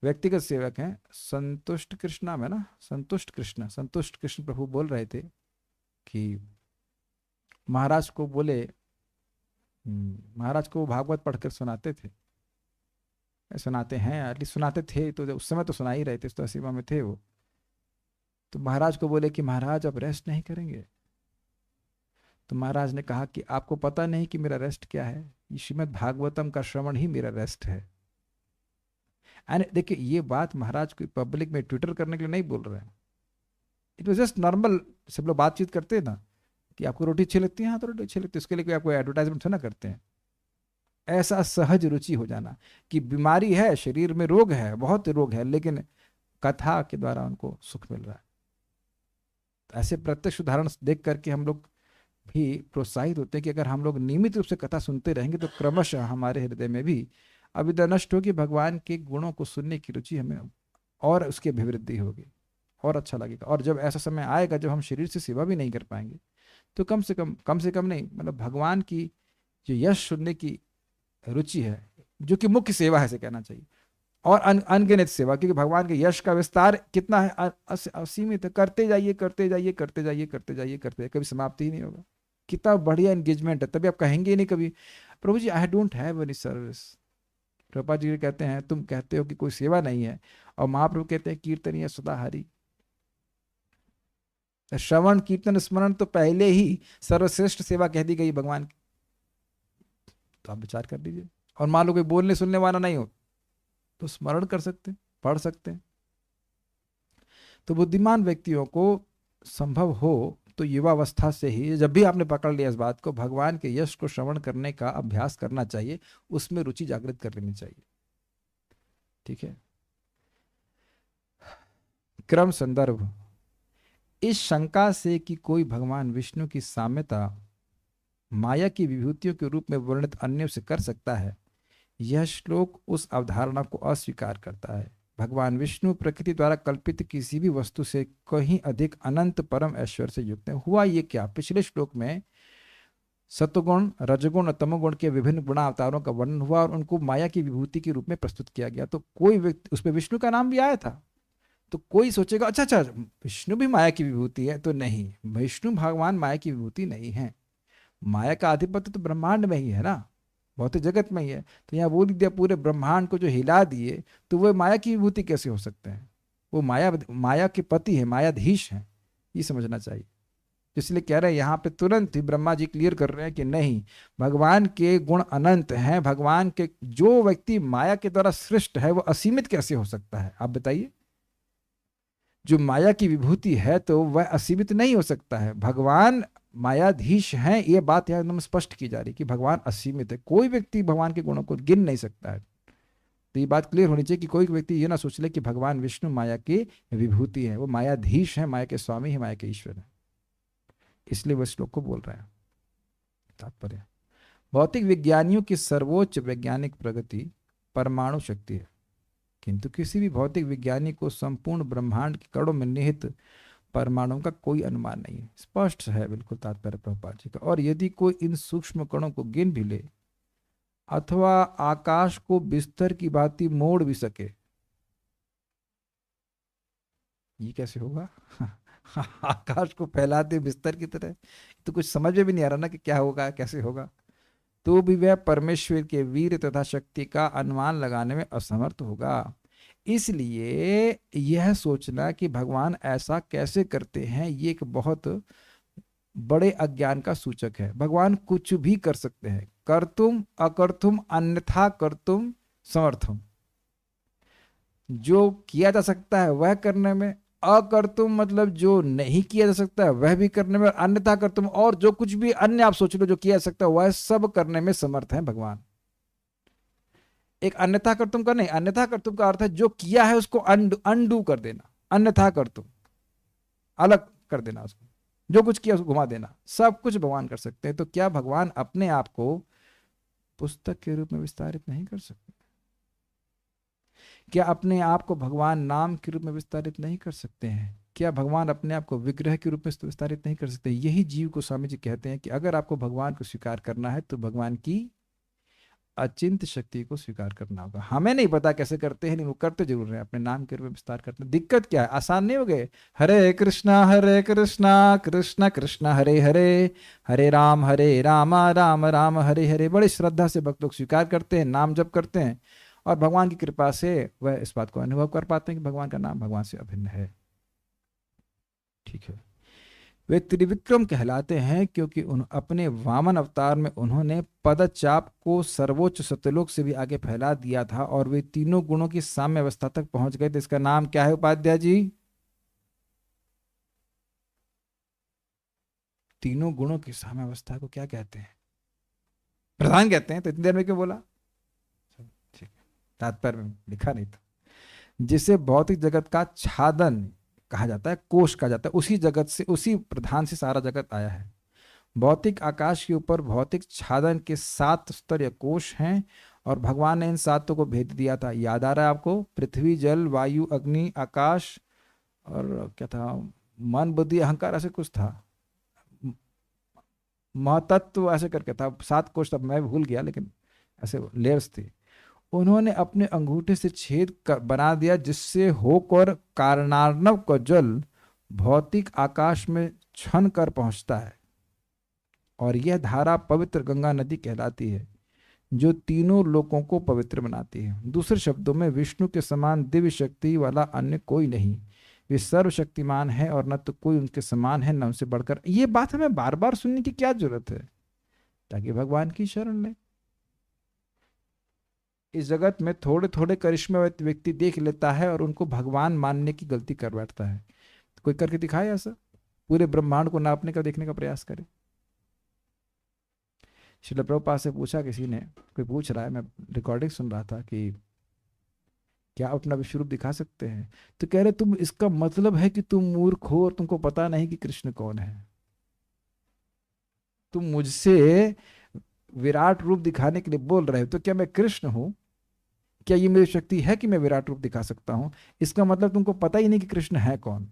व्यक्तिगत सेवक हैं, संतुष्ट कृष्णा में ना, संतुष्ट कृष्ण प्रभु बोल रहे थे कि महाराज को बोले, महाराज को भागवत पढ़कर सुनाते थे, सुनाते हैं, एटलीस्ट सुनाते थे, तो उस समय तो सुना ही रहे थे, तो सेवा में थे वो। तो महाराज को बोले कि महाराज अब रेस्ट नहीं करेंगे? तो महाराज ने कहा कि आपको पता नहीं कि मेरा रेस्ट क्या है, ये श्रीमद् भागवतम का श्रवण ही मेरा रेस्ट है। एंड देखिए, ये बात महाराज को पब्लिक में ट्विटर करने के लिए नहीं बोल रहे हैं, इट वॉज जस्ट नॉर्मल। सब लोग बातचीत करते हैं ना कि आपको रोटी अच्छी लगती है, हाँ तो रोटी अच्छी लगती है, उसके लिए कोई आपको एडवर्टाइजमेंट थोड़ा ना करते हैं। ऐसा सहज रुचि हो जाना कि बीमारी है, शरीर में रोग है, बहुत रोग है, लेकिन कथा के द्वारा उनको सुख मिल रहा है। तो ऐसे प्रत्यक्ष उदाहरण देख करके हम लोग भी प्रोत्साहित होते हैं कि अगर हम लोग नियमित रूप से कथा सुनते रहेंगे तो क्रमशः हमारे हृदय में भी अविद्या नष्ट होगी, भगवान के गुणों को सुनने की रुचि हमें और उसकी अभिवृद्धि होगी और अच्छा लगेगा। और जब ऐसा समय आएगा जब हम शरीर से सेवा भी नहीं कर पाएंगे तो कम से कम नहीं, मतलब भगवान की जो यश सुनने की रुचि है, जो कि मुख्य सेवा है से कहना चाहिए, और अनगिनत सेवा, क्योंकि भगवान के यश का विस्तार कितना है, असीमित है। करते जाइए, करते जाइए, करते जाइए, करते जाइए, करते जाइए, कभी समाप्ति ही नहीं होगा। कितना बढ़िया एंगेजमेंट है, तभी आप कहेंगे नहीं कभी प्रभु जी I don't have any service. Prabhupada ji कहते हैं तुम कहते हो कि कोई सेवा नहीं है, और महाप्रभु कहते हैं कीर्तनीय सदा हरि। श्रवण कीर्तन स्मरण तो पहले ही सर्वश्रेष्ठ सेवा कह दी गई भगवान की। तो आप विचार कर लीजिए। और मान लो कोई बोलने सुनने वाला नहीं हो तो स्मरण कर सकते, पढ़ सकते हैं। तो बुद्धिमान व्यक्तियों को संभव हो तो युवावस्था से ही, जब भी आपने पकड़ लिया इस बात को, भगवान के यश को श्रवण करने का अभ्यास करना चाहिए, उसमें रुचि जागृत कर लेनी चाहिए। ठीक है? क्रम संदर्भ, इस शंका से कि कोई भगवान विष्णु की साम्यता माया की विभूतियों के रूप में वर्णित अन्यों से कर सकता है, यह श्लोक उस अवधारणा को अस्वीकार करता है। भगवान विष्णु प्रकृति द्वारा कल्पित किसी भी वस्तु से कहीं अधिक अनंत परम ऐश्वर्य से युक्त है। हुआ ये क्या, पिछले श्लोक में सत्वगुण, रजगुण और तमोगुण के विभिन्न गुणावतारों का वर्णन हुआ और उनको माया की विभूति के रूप में प्रस्तुत किया गया। तो कोई व्यक्ति, उसमें विष्णु का नाम भी आया था, तो कोई सोचेगा अच्छा विष्णु भी माया की विभूति है, तो नहीं, विष्णु भगवान माया की विभूति नहीं है। माया का आधिपत्य तो ब्रह्मांड में ही है ना, भौतिक जगत में ही है। तो यहाँ बोल दिया पूरे ब्रह्मांड को जो हिला दिए, तो वो माया की विभूति कैसे हो सकते हैं? वो माया के पति है, मायाधीश है, ये समझना चाहिए। इसलिए कह रहे हैं यहाँ पे तुरंत ही ब्रह्मा जी क्लियर कर रहे हैं कि नहीं, भगवान के गुण अनंत हैं। भगवान के जो व्यक्ति माया के द्वारा सृष्ट है वो असीमित कैसे हो सकता है, आप बताइए। जो माया की विभूति है तो वह असीमित नहीं हो सकता है। भगवान मायाधीश हैं, ये बात यहाँ एकदम स्पष्ट की जा रही कि भगवान असीमित है। कोई व्यक्ति भगवान के गुणों को गिन नहीं सकता है। तो ये बात क्लियर होनी चाहिए कि कोई व्यक्ति ये ना सोच ले कि भगवान विष्णु माया की विभूति है। वो मायाधीश है, माया के स्वामी है, माया के ईश्वर है। इसलिए वह श्लोक को बोल रहे हैं। तात्पर्य, भौतिक विज्ञानियों की सर्वोच्च वैज्ञानिक प्रगति परमाणु शक्ति है, किंतु किसी भी भौतिक विज्ञानी को संपूर्ण ब्रह्मांड के कणों में निहित परमाणु का कोई अनुमान नहीं है। स्पष्ट है बिल्कुल तात्पर्य प्रभुपाद जी का। और यदि कोई इन सूक्ष्म कणों को गिन भी ले अथवा आकाश को बिस्तर की भांति मोड़ भी सके, ये कैसे होगा? आकाश को फैलाते बिस्तर की तरह, तो कुछ समझ में भी नहीं आ रहा ना कि क्या होगा, कैसे होगा। तो भी वह परमेश्वर के वीर तथा शक्ति का अनुमान लगाने में असमर्थ होगा। इसलिए यह सोचना कि भगवान ऐसा कैसे करते हैं, ये एक बहुत बड़े अज्ञान का सूचक है। भगवान कुछ भी कर सकते हैं, कर्तुम अकर्तुम अन्यथा कर्तुम समर्थम। जो किया जा सकता है वह करने में, अकर्तुम मतलब जो नहीं किया जा सकता है वह भी करने में, अन्यथा कर्तुम और जो कुछ भी अन्य आप सोच लो जो किया जा सकता है वह सब करने में समर्थ है भगवान। एक अन्यथा कर्तुम का नहीं, अन्यथा कर्तुम का अर्थ है जो किया है उसको अंडू कर देना, अन्यथा कर्तुम अलग कर देना, उसको जो कुछ किया उसको घुमा देना। सब कुछ भगवान कर सकते हैं। तो क्या भगवान अपने आप को पुस्तक के रूप में विस्तारित नहीं कर सकते? क्या अपने आप को भगवान नाम के रूप में विस्तारित नहीं कर सकते हैं? क्या भगवान अपने आप को विग्रह के रूप में विस्तारित नहीं कर सकते? यही जीव को स्वामी जी कहते हैं कि अगर आपको भगवान को स्वीकार करना है तो भगवान की अचिंत शक्ति को स्वीकार करना होगा। हमें नहीं पता कैसे करते हैं, लेकिन वो करते जरूर हैं, अपने नाम के रूप में विस्तार करते हैं। दिक्कत क्या है? आसान नहीं हो गए? हरे कृष्णा कृष्ण कृष्ण हरे हरे, हरे राम राम राम हरे हरे। बड़ी श्रद्धा से भक्त लोग स्वीकार करते हैं, नाम जप करते हैं, और भगवान की कृपा से वह इस बात को अनुभव कर पाते हैं कि भगवान का नाम भगवान से अभिन्न है। ठीक है, वे त्रिविक्रम कहलाते हैं क्योंकि अपने वामन अवतार में उन्होंने पदचाप को सर्वोच्च सत्यलोक से भी आगे फैला दिया था और वे तीनों गुणों की साम्य अवस्था तक पहुंच गए थे। इसका नाम क्या है उपाध्याय जी? तीनों गुणों की साम्य अवस्था को क्या कहते हैं? प्रधान कहते हैं। तो इतनी देर में क्यों बोला? ठीक, तात्पर्य में लिखा नहीं था। जिसे भौतिक जगत का छादन कहा जाता है, कोश कहा जाता है, उसी जगत से, उसी प्रधान से सारा जगत आया है। भौतिक आकाश के ऊपर भौतिक छादन के 7 स्तर या कोश हैं और भगवान ने इन 7 को भेद दिया था। याद आ रहा है आपको? पृथ्वी, जल, वायु, अग्नि, आकाश और क्या था, मन, बुद्धि, अहंकार, ऐसे कुछ था, महतत्व ऐसे करके था। 7 कोश, तब मैं भूल गया, लेकिन ऐसे लेयर्स थे। उन्होंने अपने अंगूठे से छेद बना दिया जिससे होकर कारणार्णव का जल भौतिक आकाश में छन कर पहुंचता है और यह धारा पवित्र गंगा नदी कहलाती है जो तीनों लोकों को पवित्र बनाती है। दूसरे शब्दों में विष्णु के समान दिव्य शक्ति वाला अन्य कोई नहीं। वे सर्वशक्तिमान है और न तो कोई उनके समान है न उनसे बढ़कर। ये बात हमें बार बार सुनने की क्या जरूरत है? ताकि भगवान की शरण लें। इस जगत में थोड़े थोड़े करिश्मे व्यक्ति देख लेता है और उनको भगवान मानने की गलती कर बैठता है। कोई करके दिखाए ऐसा? पूरे ब्रह्मांड को नापने का, देखने का प्रयास करे। श्रील प्रभुपाद से पूछा किसी ने, कोई पूछ रहा है, मैं रिकॉर्डिंग सुन रहा था, कि क्या आप अपना विश्व रूप दिखा सकते हैं? तो कह रहे तुम, इसका मतलब है कि तुम मूर्ख हो और तुमको पता नहीं कि कृष्ण कौन है। तुम मुझसे विराट रूप दिखाने के लिए बोल रहे हो, तो क्या मैं कृष्ण हूं? क्या ये मेरी शक्ति है कि मैं विराट रूप दिखा सकता हूं? इसका मतलब तुमको पता ही नहीं कि कृष्ण है कौन।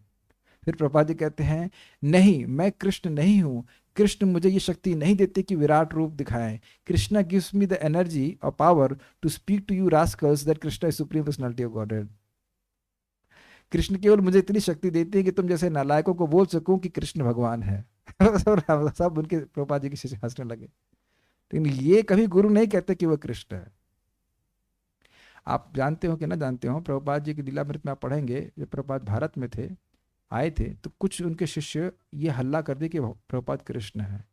फिर प्रभुपाद जी कहते हैं, नहीं, मैं कृष्ण नहीं हूं। कृष्ण मुझे ये शक्ति नहीं देते कि विराट रूप दिखाएं। Krishna gives me the energy और power to speak to you rascals that Krishna is supreme personality of godhead. Krishna केवल मुझे इतनी शक्ति देती है कि तुम जैसे नालायकों को बोल सकूं कि कृष्ण भगवान है। सब उनके प्रभुपाद जी के शिष्य हंसने लगे। लेकिन ये कभी गुरु नहीं कहते कि वह कृष्ण है। आप जानते हो कि ना जानते हो, प्रभुपाद जी की लीलामृत में आप पढ़ेंगे, जब प्रभुपाद भारत में थे आए थे, तो कुछ उनके शिष्य ये हल्ला कर दिए कि प्रभुपाद कृष्ण है।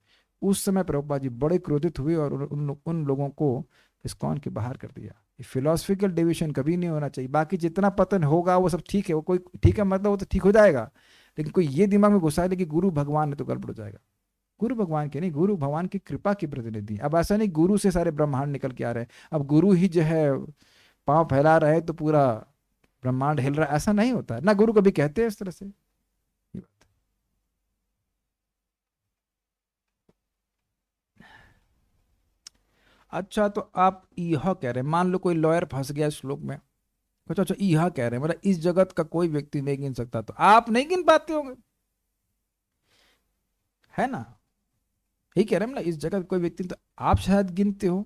उस समय प्रभुपाद जी बड़े क्रोधित हुए और उन लोगों को इस्कॉन के बाहर कर दिया। फिलोसफिकल डिवीजन कभी नहीं होना चाहिए। बाकी जितना पतन होगा वो सब ठीक है, वो कोई ठीक है, मतलब वो तो ठीक हो जाएगा, लेकिन कोई ये दिमाग में घुसा ले कि गुरु भगवान है तो गड़बड़ हो जाएगा। गुरु भगवान के नहीं, गुरु भगवान की कृपा की प्रतिनिधि। अब ऐसा नहीं गुरु से सारे ब्रह्मांड निकल के आ रहे हैं, अब गुरु ही जो है पांव फैला रहे तो पूरा ब्रह्मांड हिल रहा है, ऐसा नहीं होता है ना। गुरु कभी कहते हैं इस तरह से, ये बात है। अच्छा, तो आप यह कह रहे हैं, मान लो कोई लॉयर फंस गया इस श्लोक में, अच्छा अच्छा यह कह रहे हैं मतलब इस जगत का कोई व्यक्ति नहीं गिन सकता, तो आप नहीं गिन पाते होंगे, है ना? यही कह रहे हैं मतलब इस जगत का कोई व्यक्ति, तो आप शायद गिनते हो।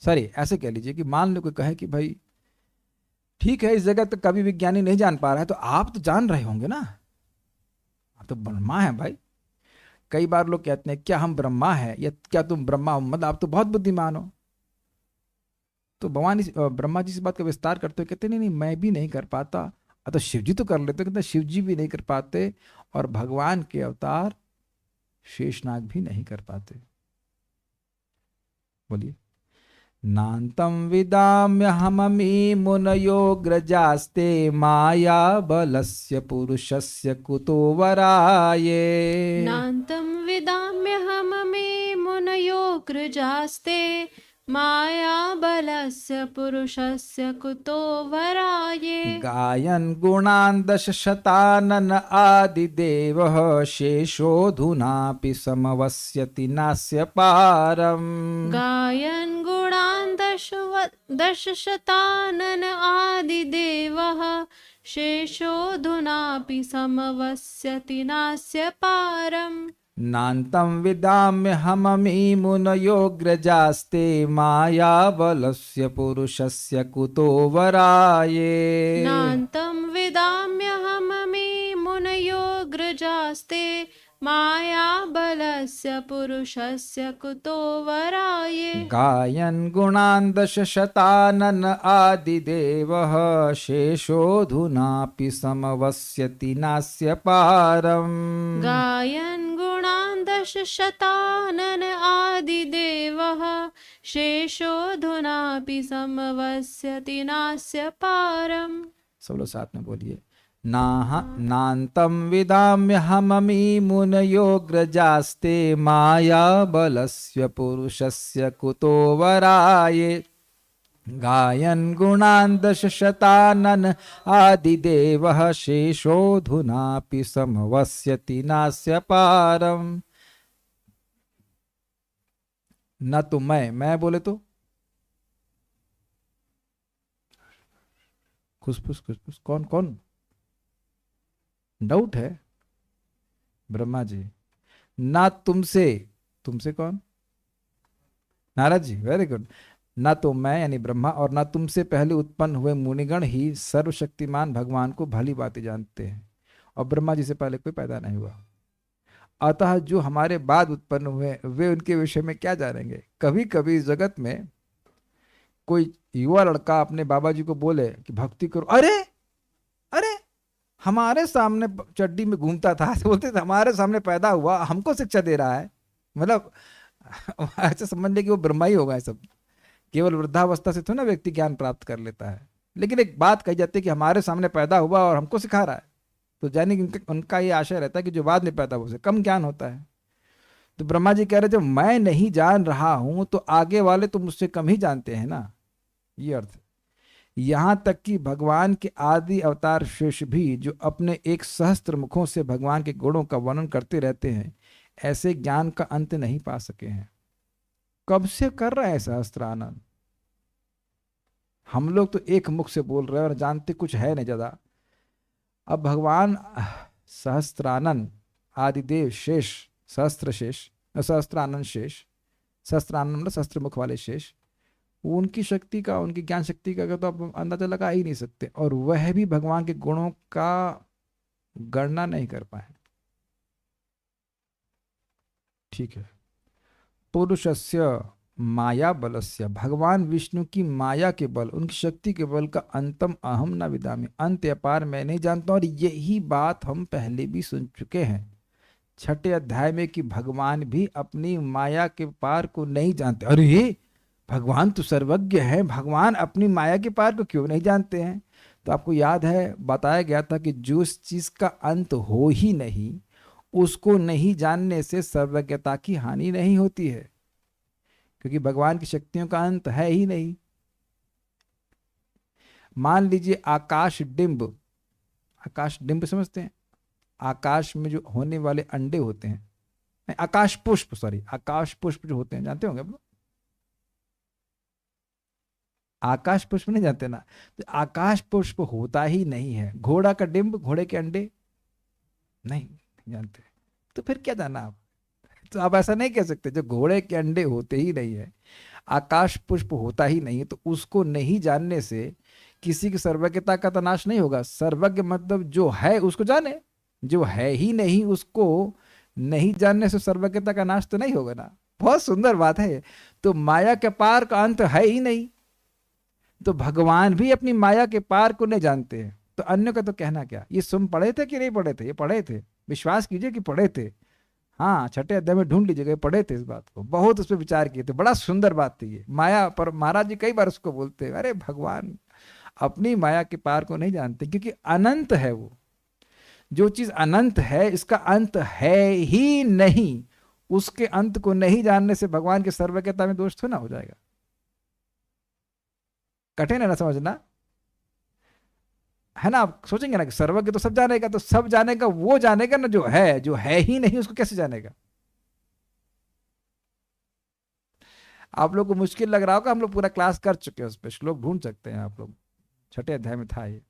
सॉरी, ऐसे कह लीजिए कि मान लो कोई कहे कि भाई ठीक है, इस जगत का कभी विज्ञानी नहीं जान पा रहा है, तो आप तो जान रहे होंगे ना, आप तो ब्रह्मा है भाई। कई बार लोग कहते हैं क्या हम ब्रह्मा है, या क्या तुम ब्रह्मा हो, मतलब आप तो बहुत बुद्धिमान हो। तो भगवान ब्रह्मा जी इस बात का विस्तार करते हुए कहते नहीं नहीं, मैं भी नहीं कर पाता। तो शिव जी तो कर लेते, कहते शिव जी भी नहीं कर पाते, और भगवान के अवतार शेषनाग भी नहीं कर पाते। बोलिए। नान्तं विदाम्यहममी मुनयोग्रजास्ते माया बलस्य पुरुषस्य कुतो वराये। नान्तं विदाम्यहममे मुनयो गृजास्ते माया बलस्य पुरुषस्य कुतो वराये। गायन् गुणान् दशशतानन आदिदेवः शेषोऽधुनापि समवस्यति नास्य पारम्। गायन् गुणान् दशशतानन आदिदेवः शेषोऽधुनापि समवस्यति नास्य पारम्। नान्तं विदाम्यहममी मुनयोग्रजास्ते मायाबलस्य पुरुषस्य कुतो वराये। नान्तं विदाम्यहममे मुनयो गृजास्ते मायाबलस्य पुरुषस्य कुतो वराये। गायन् गुणान् दशशतानन आदिदेवः शेषोऽधुनापि समवस्यति नास्य पारम्। गायन् गुणान् दशशतानन आदिदेवः शेषोऽधुनापि समवस्यति नास्य पारम्। सब लोग साथ में बोलिए। नान्तं विदाम्यहममी मुनयोग्रजास्ते मायाबलस्य पुरुषस्य कुतो वराये। गायन् गुणान् दशशतानन आदिदेवः शेषोऽधुनापि समवस्यति नास्य पारम्। न तो मैं बोले तो खुसफुस खुसफुस, कौन कौन डाउट है? ब्रह्मा जी। ना तुमसे, तुमसे कौन? Narad ji, very good. ना तो मैं यानी ब्रह्मा और ना तुमसे पहले उत्पन्न हुए मुनिगण ही सर्वशक्तिमान भगवान को भली बातें जानते हैं, और ब्रह्मा जी से पहले कोई पैदा नहीं हुआ। अतः जो हमारे बाद उत्पन्न हुए वे उनके विषय में क्या जानेंगे। कभी कभी इस जगत में कोई युवा लड़का अपने बाबा जी को बोले कि भक्ति करो, अरे अरे हमारे सामने चड्डी में घूमता था, तो बोलते थे हमारे सामने पैदा हुआ, हमको शिक्षा दे रहा है, मतलब ऐसे समझ ले कि वो ब्रह्मा ही होगा। सब केवल वृद्धावस्था से तो ना व्यक्ति ज्ञान प्राप्त कर लेता है, लेकिन एक बात कही जाती है कि हमारे सामने पैदा हुआ और हमको सिखा रहा है, तो जानी उनका ये आशय रहता है कि जो बाद में पैदा हो उसे कम ज्ञान होता है। तो ब्रह्मा जी कह रहे जब मैं नहीं जान रहा हूं तो आगे वाले तो मुझसे कम ही जानते हैं ना, ये अर्थ। यहां तक कि भगवान के आदि अवतार शेष भी जो अपने एक सहस्त्र मुखों से भगवान के गुणों का वर्णन करते रहते हैं, ऐसे ज्ञान का अंत नहीं पा सके हैं। कब से कर रहा है सहस्त्रानंद? हम लोग तो एक मुख से बोल रहे हैं और जानते कुछ है नहीं ज्यादा। अब भगवान सहस्त्रानंद आदिदेव शेष, सहस्त्र शेष, सहस्त्रानंद शेष, सहस्त्रानंद मतलब सहस्त्र मुख वाले शेष, उनकी शक्ति का, उनकी ज्ञान शक्ति का तो आप अंदाजा लगा ही नहीं सकते, और वह भी भगवान के गुणों का गणना नहीं कर पाए। ठीक है। पुरुषस्य माया बलस्य, भगवान विष्णु की माया के बल, उनकी शक्ति के बल का अंतम अहम न विदामी, अंत अपार मैं नहीं जानता। और यही बात हम पहले भी सुन चुके हैं 6ठे अध्याय में कि भगवान भी अपनी माया के पार को नहीं जानते। अरे ये भगवान तो सर्वज्ञ है, भगवान अपनी माया के पार को क्यों नहीं जानते हैं? तो आपको याद है बताया गया था कि जो चीज का अंत हो ही नहीं उसको नहीं जानने से सर्वज्ञता की हानि नहीं होती है, क्योंकि भगवान की शक्तियों का अंत है ही नहीं। मान लीजिए आकाश डिंब, आकाश डिंब समझते हैं? आकाश में जो होने वाले अंडे होते हैं, नहीं आकाश पुष्प, सॉरी आकाश पुष्प जो होते हैं, जानते होंगे आप लोग? आकाश पुष्प नहीं जानते ना? तो आकाश पुष्प होता ही नहीं है। घोड़ा का डिंब, घोड़े के अंडे नहीं जानते, तो फिर क्या जाना आप? तो आप ऐसा नहीं कह सकते जो घोड़े के अंडे होते ही नहीं है, आकाश पुष्प होता ही नहीं है, तो उसको नहीं जानने से किसी की सर्वज्ञता का तो नाश नहीं होगा। सर्वज्ञ मतलब जो है उसको जाने, जो है ही नहीं उसको नहीं जानने से सर्वज्ञता का नाश तो नहीं होगा ना। बहुत सुंदर बात है ये। तो माया के पार का अंत है ही नहीं, तो भगवान भी अपनी माया के पार को नहीं जानते हैं, तो अन्य का तो कहना क्या। ये सुन पढ़े थे कि नहीं पढ़े थे? ये पढ़े थे, विश्वास कीजिए कि पढ़े थे। हाँ 6ठे अध्याय में ढूंढ लीजिएगा, पढ़े थे इस बात को, बहुत उस पर विचार किए थे। बड़ा सुंदर बात थी ये। माया पर महाराज जी कई बार उसको बोलते हैं, अरे भगवान अपनी माया के पार को नहीं जानते, क्योंकि अनंत है वो। जो चीज अनंत है इसका अंत है ही नहीं, उसके अंत को नहीं जानने से भगवान की सर्वज्ञता में दोष थोड़ा ना हो जाएगा। कठिन है ना समझना, है ना? आप सोचेंगे ना कि सर्वज्ञ तो सब जानेगा, तो सब जानेगा वो जानेगा ना जो है ही नहीं उसको कैसे जानेगा? आप लोग को मुश्किल लग रहा होगा, हम लोग पूरा क्लास कर चुके हैं, उस पर श्लोक ढूंढ सकते हैं आप लोग। 6ठे अध्याय में था ये।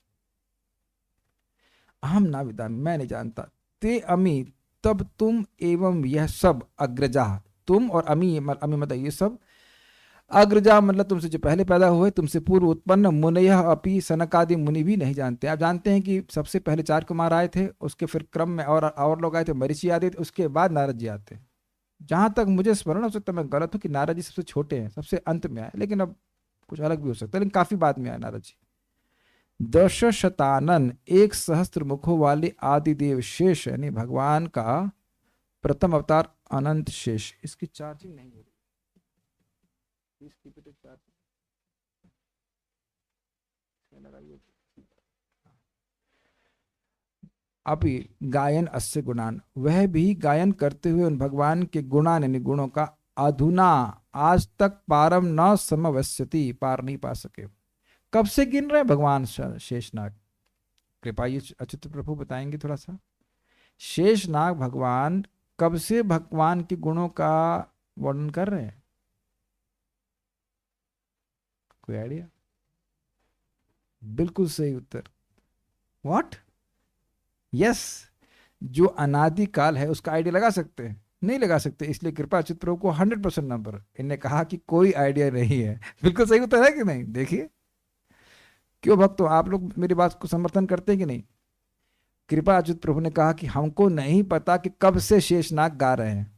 अहम ना विदामी, मैं नहीं जानता। ते अमी, तब तुम एवं यह सब अग्रजा, तुम और अमी, अमी मतलब ये सब, अग्रजा मतलब तुमसे जो पहले पैदा हुए, तुमसे पूर्व उत्पन्न, मुनयः अपि, सनकादि मुनि भी नहीं जानते। आप जानते हैं कि सबसे पहले 4 कुमार आए थे, उसके फिर क्रम में और लोग आए थे, मरीचि आदि, उसके बाद नारद जी आते हैं। जहां तक मुझे स्मरण हो सकता है, मैं गलत हूँ कि नारद जी सबसे छोटे हैं, सबसे अंत में आए, लेकिन अब कुछ अलग भी हो सकता है, लेकिन काफी बाद में आए नारद जी। 10 शतानन, 1 सहस्त्र मुखों वाले आदिदेव शेष, यानी भगवान का प्रथम अवतार अनंत शेष। इसकी चार्जिंग नहीं हो रही, अभी गायन अस्य गुणान, वह भी गायन करते हुए उन भगवान के गुणान यानी गुणों का, अधुना आज तक पारम न समवस्यति, पार नहीं पा सके। कब से गिन रहे हैं भगवान शेषनाग? कृपा ये अच्युत प्रभु बताएंगे थोड़ा सा। शेषनाग भगवान कब से भगवान के गुणों का वर्णन कर रहे हैं? कोई आइडिया? बिल्कुल सही उत्तर, व्हाट? यस, जो अनादि काल है उसका आइडिया लगा सकते हैं? नहीं लगा सकते, इसलिए कृपा अच्युत प्रभु को 100% नंबर। इन्हें कहा कि कोई आइडिया नहीं है। बिल्कुल सही उत्तर है कि नहीं? देखिए क्यों भक्तों, आप लोग मेरी बात को समर्थन करते हैं कि नहीं? कृपा अच्युत प्रभु ने कहा कि हमको नहीं पता कि कब से शेषनाग गा रहे हैं,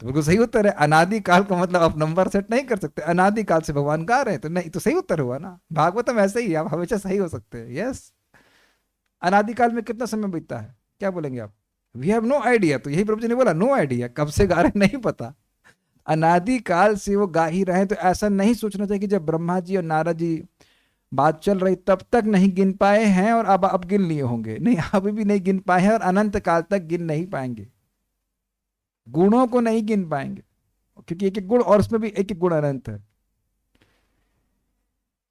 तो बिल्कुल सही उत्तर है। अनादि काल का मतलब आप नंबर सेट नहीं कर सकते, अनादि काल से भगवान गा रहे हैं, तो नहीं, तो सही उत्तर हुआ ना। भागवतम ऐसे ही है, आप हमेशा सही हो सकते हैं। यस, अनादिकाल में कितना समय बीतता है, क्या बोलेंगे आप? We have no idea. तो यही प्रभु जी ने बोला, नो आइडिया, कब से गा रहे नहीं पता, अनादिकाल से वो गा ही रहे हैं। तो ऐसा नहीं सोचना चाहिए कि जब ब्रह्मा जी और नारद जी बात चल रही तब तक नहीं गिन पाए हैं और अब गिन लिए होंगे, नहीं, अभी भी नहीं गिन पाए हैं और अनंत काल तक गिन नहीं पाएंगे। गुणों को नहीं गिन पाएंगे, क्योंकि एक एक गुण, और उसमें भी एक एक गुण अनंत है।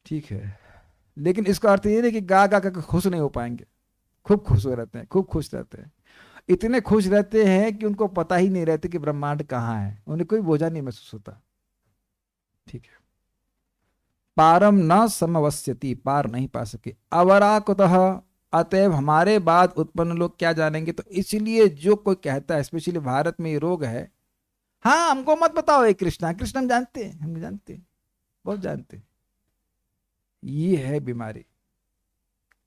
ठीक है, लेकिन इसका अर्थ ये नहीं कि गा गा कर खुश नहीं हो पाएंगे। खूब खुश हो रहते हैं, खूब खुश रहते हैं, इतने खुश रहते हैं कि उनको पता ही नहीं रहते कि ब्रह्मांड कहाँ है, उन्हें कोई बोझा नहीं महसूस होता। ठीक है, पारम न समवस्यति, पार नहीं पा सके। अवराकुतः, अतएव हमारे बाद उत्पन्न लोग क्या जानेंगे। तो इसलिए जो कोई कहता है, स्पेशली भारत में ये रोग है, हाँ हमको मत बताओ ये कृष्णा, कृष्ण हम जानते हैं, हम जानते हैं, बहुत जानते हैं, ये है बीमारी।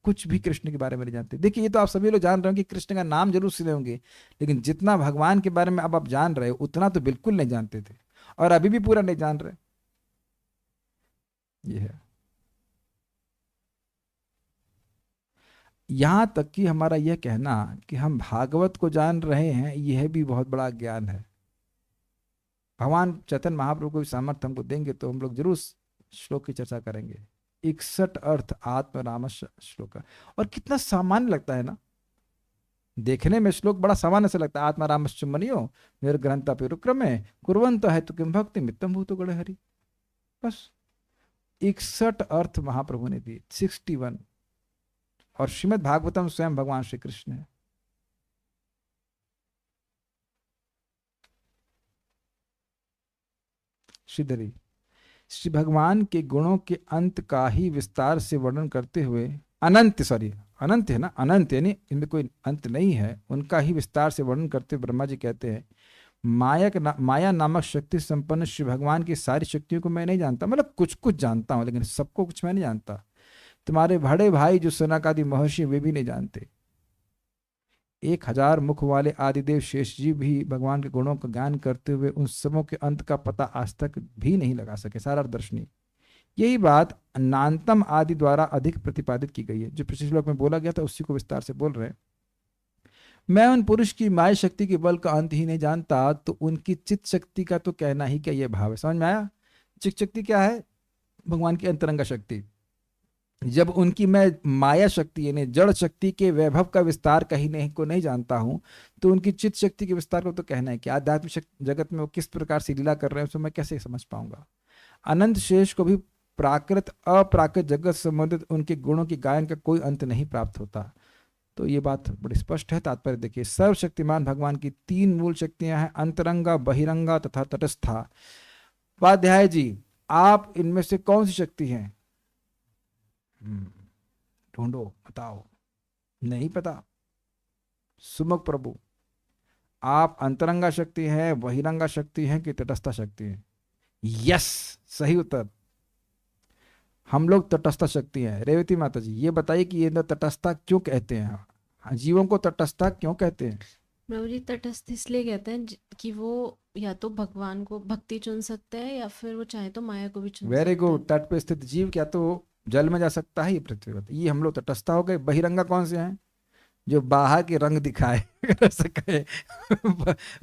कुछ भी कृष्ण के बारे में नहीं जानते। देखिए ये तो आप सभी लोग जान रहे हो कि कृष्ण का नाम जरूर सुने होंगे, लेकिन जितना भगवान के बारे में अब आप जान रहे हो उतना तो बिल्कुल नहीं जानते थे। और अभी भी पूरा नहीं जान रहे। ये है। यहां तक कि हमारा यह कहना कि हम भागवत को जान रहे हैं, यह भी बहुत बड़ा ज्ञान है। भगवान चैतन्य महाप्रभु को सामर्थ्य हमको देंगे तो हम लोग जरूर श्लोक की चर्चा करेंगे। 61 अर्थ आत्म राम श्लोक। और कितना सामान्य लगता है ना, देखने में श्लोक बड़ा सामान्य से लगता है। आत्मा रामश्चुमनियो निर्ग्रंथा पेरुक्रमे कुर्वन्तो है तो किम भक्ति मित्तम भूतो गणे हरि। बस 61 अर्थ महाप्रभु ने दिए, 61। और श्रीमद् भागवतम स्वयं भगवान श्री कृष्ण है। श्रीधरी श्री भगवान के गुणों के अंत का ही विस्तार से वर्णन करते हुए, अनंत है ना, अनंत यानी इनमें कोई अंत नहीं है, उनका ही विस्तार से वर्णन करते हुए ब्रह्मा जी कहते हैं, माया नामक शक्ति संपन्न श्री भगवान की सारी शक्तियों को मैं नहीं जानता। मतलब कुछ कुछ जानता हूं, लेकिन सबको कुछ मैं नहीं जानता। तुम्हारे बड़े भाई जो सनकादि महर्षि वे भी नहीं जानते। 1000 मुख वाले आदिदेव शेष जी भी भगवान के गुणों का ज्ञान करते हुए उन सबों के अंत का पता आज तक भी नहीं लगा सके। सारा दर्शनी यही बात नान्तम आदि द्वारा अधिक प्रतिपादित की गई है। जो पिछले श्लोक में बोला गया था उसी को विस्तार से बोल रहे हैं। मैं उन पुरुष की माया शक्ति के बल का अंत ही नहीं जानता, तो उनकी चित्त शक्ति का तो कहना ही क्या ये भाव है। समझ में आया? चित्त शक्ति क्या है? भगवान की अंतरंगा शक्ति। जब उनकी मैं माया शक्ति यानी जड़ शक्ति के वैभव का विस्तार कहीं नहीं को नहीं जानता हूं, तो उनकी चित्त शक्ति के विस्तार को तो कहना है कि आध्यात्मिक जगत में वो किस प्रकार से लीला कर रहे हैं उसको मैं कैसे समझ पाऊंगा। अनंत शेष को भी प्राकृत अप्राकृत जगत संबंधित उनके गुणों की गायन का कोई अंत नहीं प्राप्त होता। तो ये बात बड़ी स्पष्ट है। तात्पर्य देखिए, सर्वशक्तिमान भगवान की 3 मूल शक्तियां हैं, अंतरंगा, बहिरंगा तथा तटस्था। उपाध्याय जी, आप इनमें से कौन सी शक्ति हैं? ढूंढो, बताओ। नहीं पता? सुमुख प्रभु, आप अंतरंगा शक्ति हैं, बहिरंगा शक्ति हैं कि तटस्था शक्ति है? यस, सही उत्तर। हम लोग तटस्था शक्ति हैं। रेवती माता जी, ये बताइए कि ये तटस्था क्यों कहते हैं? जीवों को तटस्था क्यों कहते हैं? प्रभु जी, तटस्थ इसलिए कहते हैं कि वो या तो भगवान को भक्ति चुन सकते हैं या फिर वो चाहे तो माया को भी चुन सकते हैं। Very good. तट पे स्थित जीव क्या तो जल में जा सकता है, ये पृथ्वी पर। ये हम लोग तटस्था हो गए। बहिरंगा कौन से हैं? जो बाहर के रंग दिखाए सके।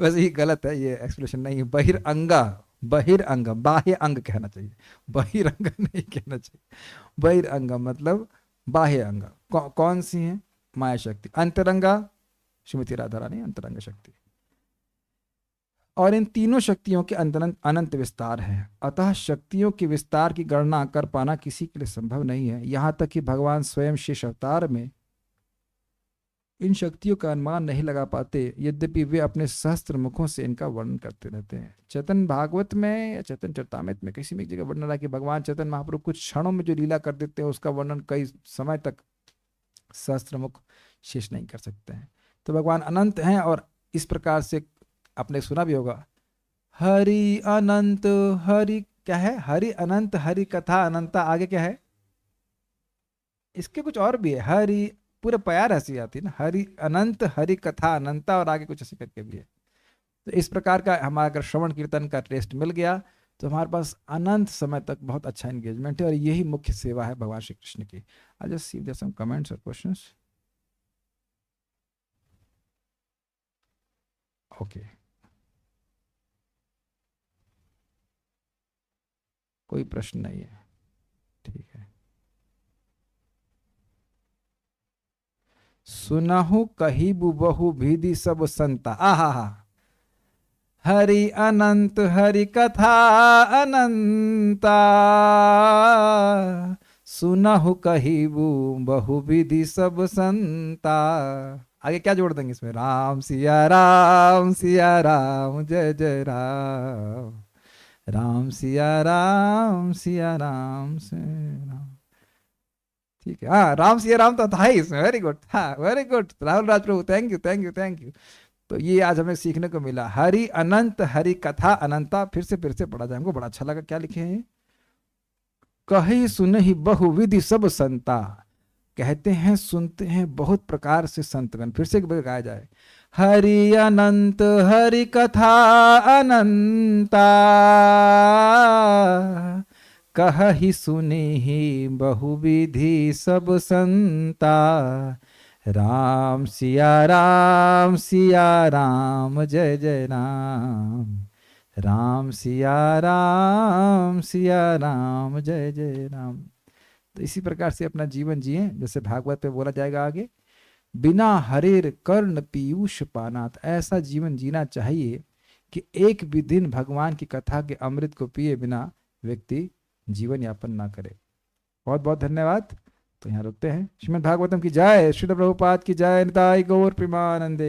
बस ये गलत है, ये एक्सप्रेशन नहीं है। बहिरंगा, बहिरंग, बाह्य अंग कहना चाहिए, बहिरंग नहीं कहना चाहिए। बहिरंग मतलब बाह्य अंग। कौन सी है? माया शक्ति। अंतरंगा श्रीमती राधा रानी, अंतरंग शक्ति। और इन तीनों शक्तियों के अनंत विस्तार है। अतः शक्तियों के विस्तार की गणना कर पाना किसी के लिए संभव नहीं है। यहां तक कि भगवान स्वयं शेष अवतार में इन शक्तियों का अनुमान नहीं लगा पाते, यद्यपि वे अपने सहस्त्र मुखों से इनका वर्णन करते रहते हैं। चैतन्य भागवत में या चैतन्य चरितामृत में किसी में एक जगह वर्णन रहा कि भगवान चैतन्य महाप्रभु कुछ क्षणों में जो लीला कर देते हैं उसका वर्णन कई समय तक सहस्त्र मुख शेष नहीं कर सकते हैं। तो भगवान अनंत हैं। और इस प्रकार से आपने सुना भी होगा, हरि अनंत, हरि क्या है? हरि अनंत, हरि कथा अनंता। आगे क्या है? इसके कुछ और भी है। हरि पूरे प्यार ऐसी आती है ना, हरि अनंत, हरि कथा अनंता, और आगे कुछ ऐसे करके भी है। तो इस प्रकार का हमारा अगर श्रवण कीर्तन का टेस्ट मिल गया तो हमारे पास अनंत समय तक बहुत अच्छा एंगेजमेंट है। और यही मुख्य सेवा है भगवान श्री कृष्ण की। I just see there some comments और क्वेश्चंस। ओके, कोई प्रश्न नहीं है, ठीक है। सुनहु कहिबु बहु विधि सब संता। आहा, हरि अनंत, हरि कथा अनंता, सुनहु कहिबु बहु विधि सब संता। आगे क्या जोड़ देंगे इसमें? राम सिया राम, सिया राम, जय जय राम, राम सिया राम, सिया राम, से राम। ठीक है, हाँ, राम सिया राम तो था ही इसमें। वेरी गुड, हाँ, very good Rahul Raj Prabhu, thank you, thank you, thank you. तो ये आज हमें सीखने को मिला। हरि अनंत, हरि कथा अनंता। फिर से पढ़ा जाए, हमको बड़ा अच्छा लगा। क्या लिखे हैं? कही सुनहि बहुविधि सब संता। कहते हैं, सुनते हैं बहुत प्रकार से संतगण। फिर से गाया जाए, हरि अनंत हरि कथा अनंता, कहहि सुनिहि बहुविधि सब संता। राम सिया राम जय जय राम, राम सिया राम जय जय राम। तो इसी प्रकार से अपना जीवन जिए, जैसे भागवत पे बोला जाएगा आगे, बिना हरेर कर्ण पीयूष पानात। ऐसा जीवन जीना चाहिए कि एक भी दिन भगवान की कथा के अमृत को पिए बिना व्यक्ति जीवन यापन ना करे। बहुत बहुत धन्यवाद। तो यहाँ रुकते हैं। श्रीमद् भागवतम की जय, श्रील प्रभुपाद की जय, निताई गौर प्रेमानंदे।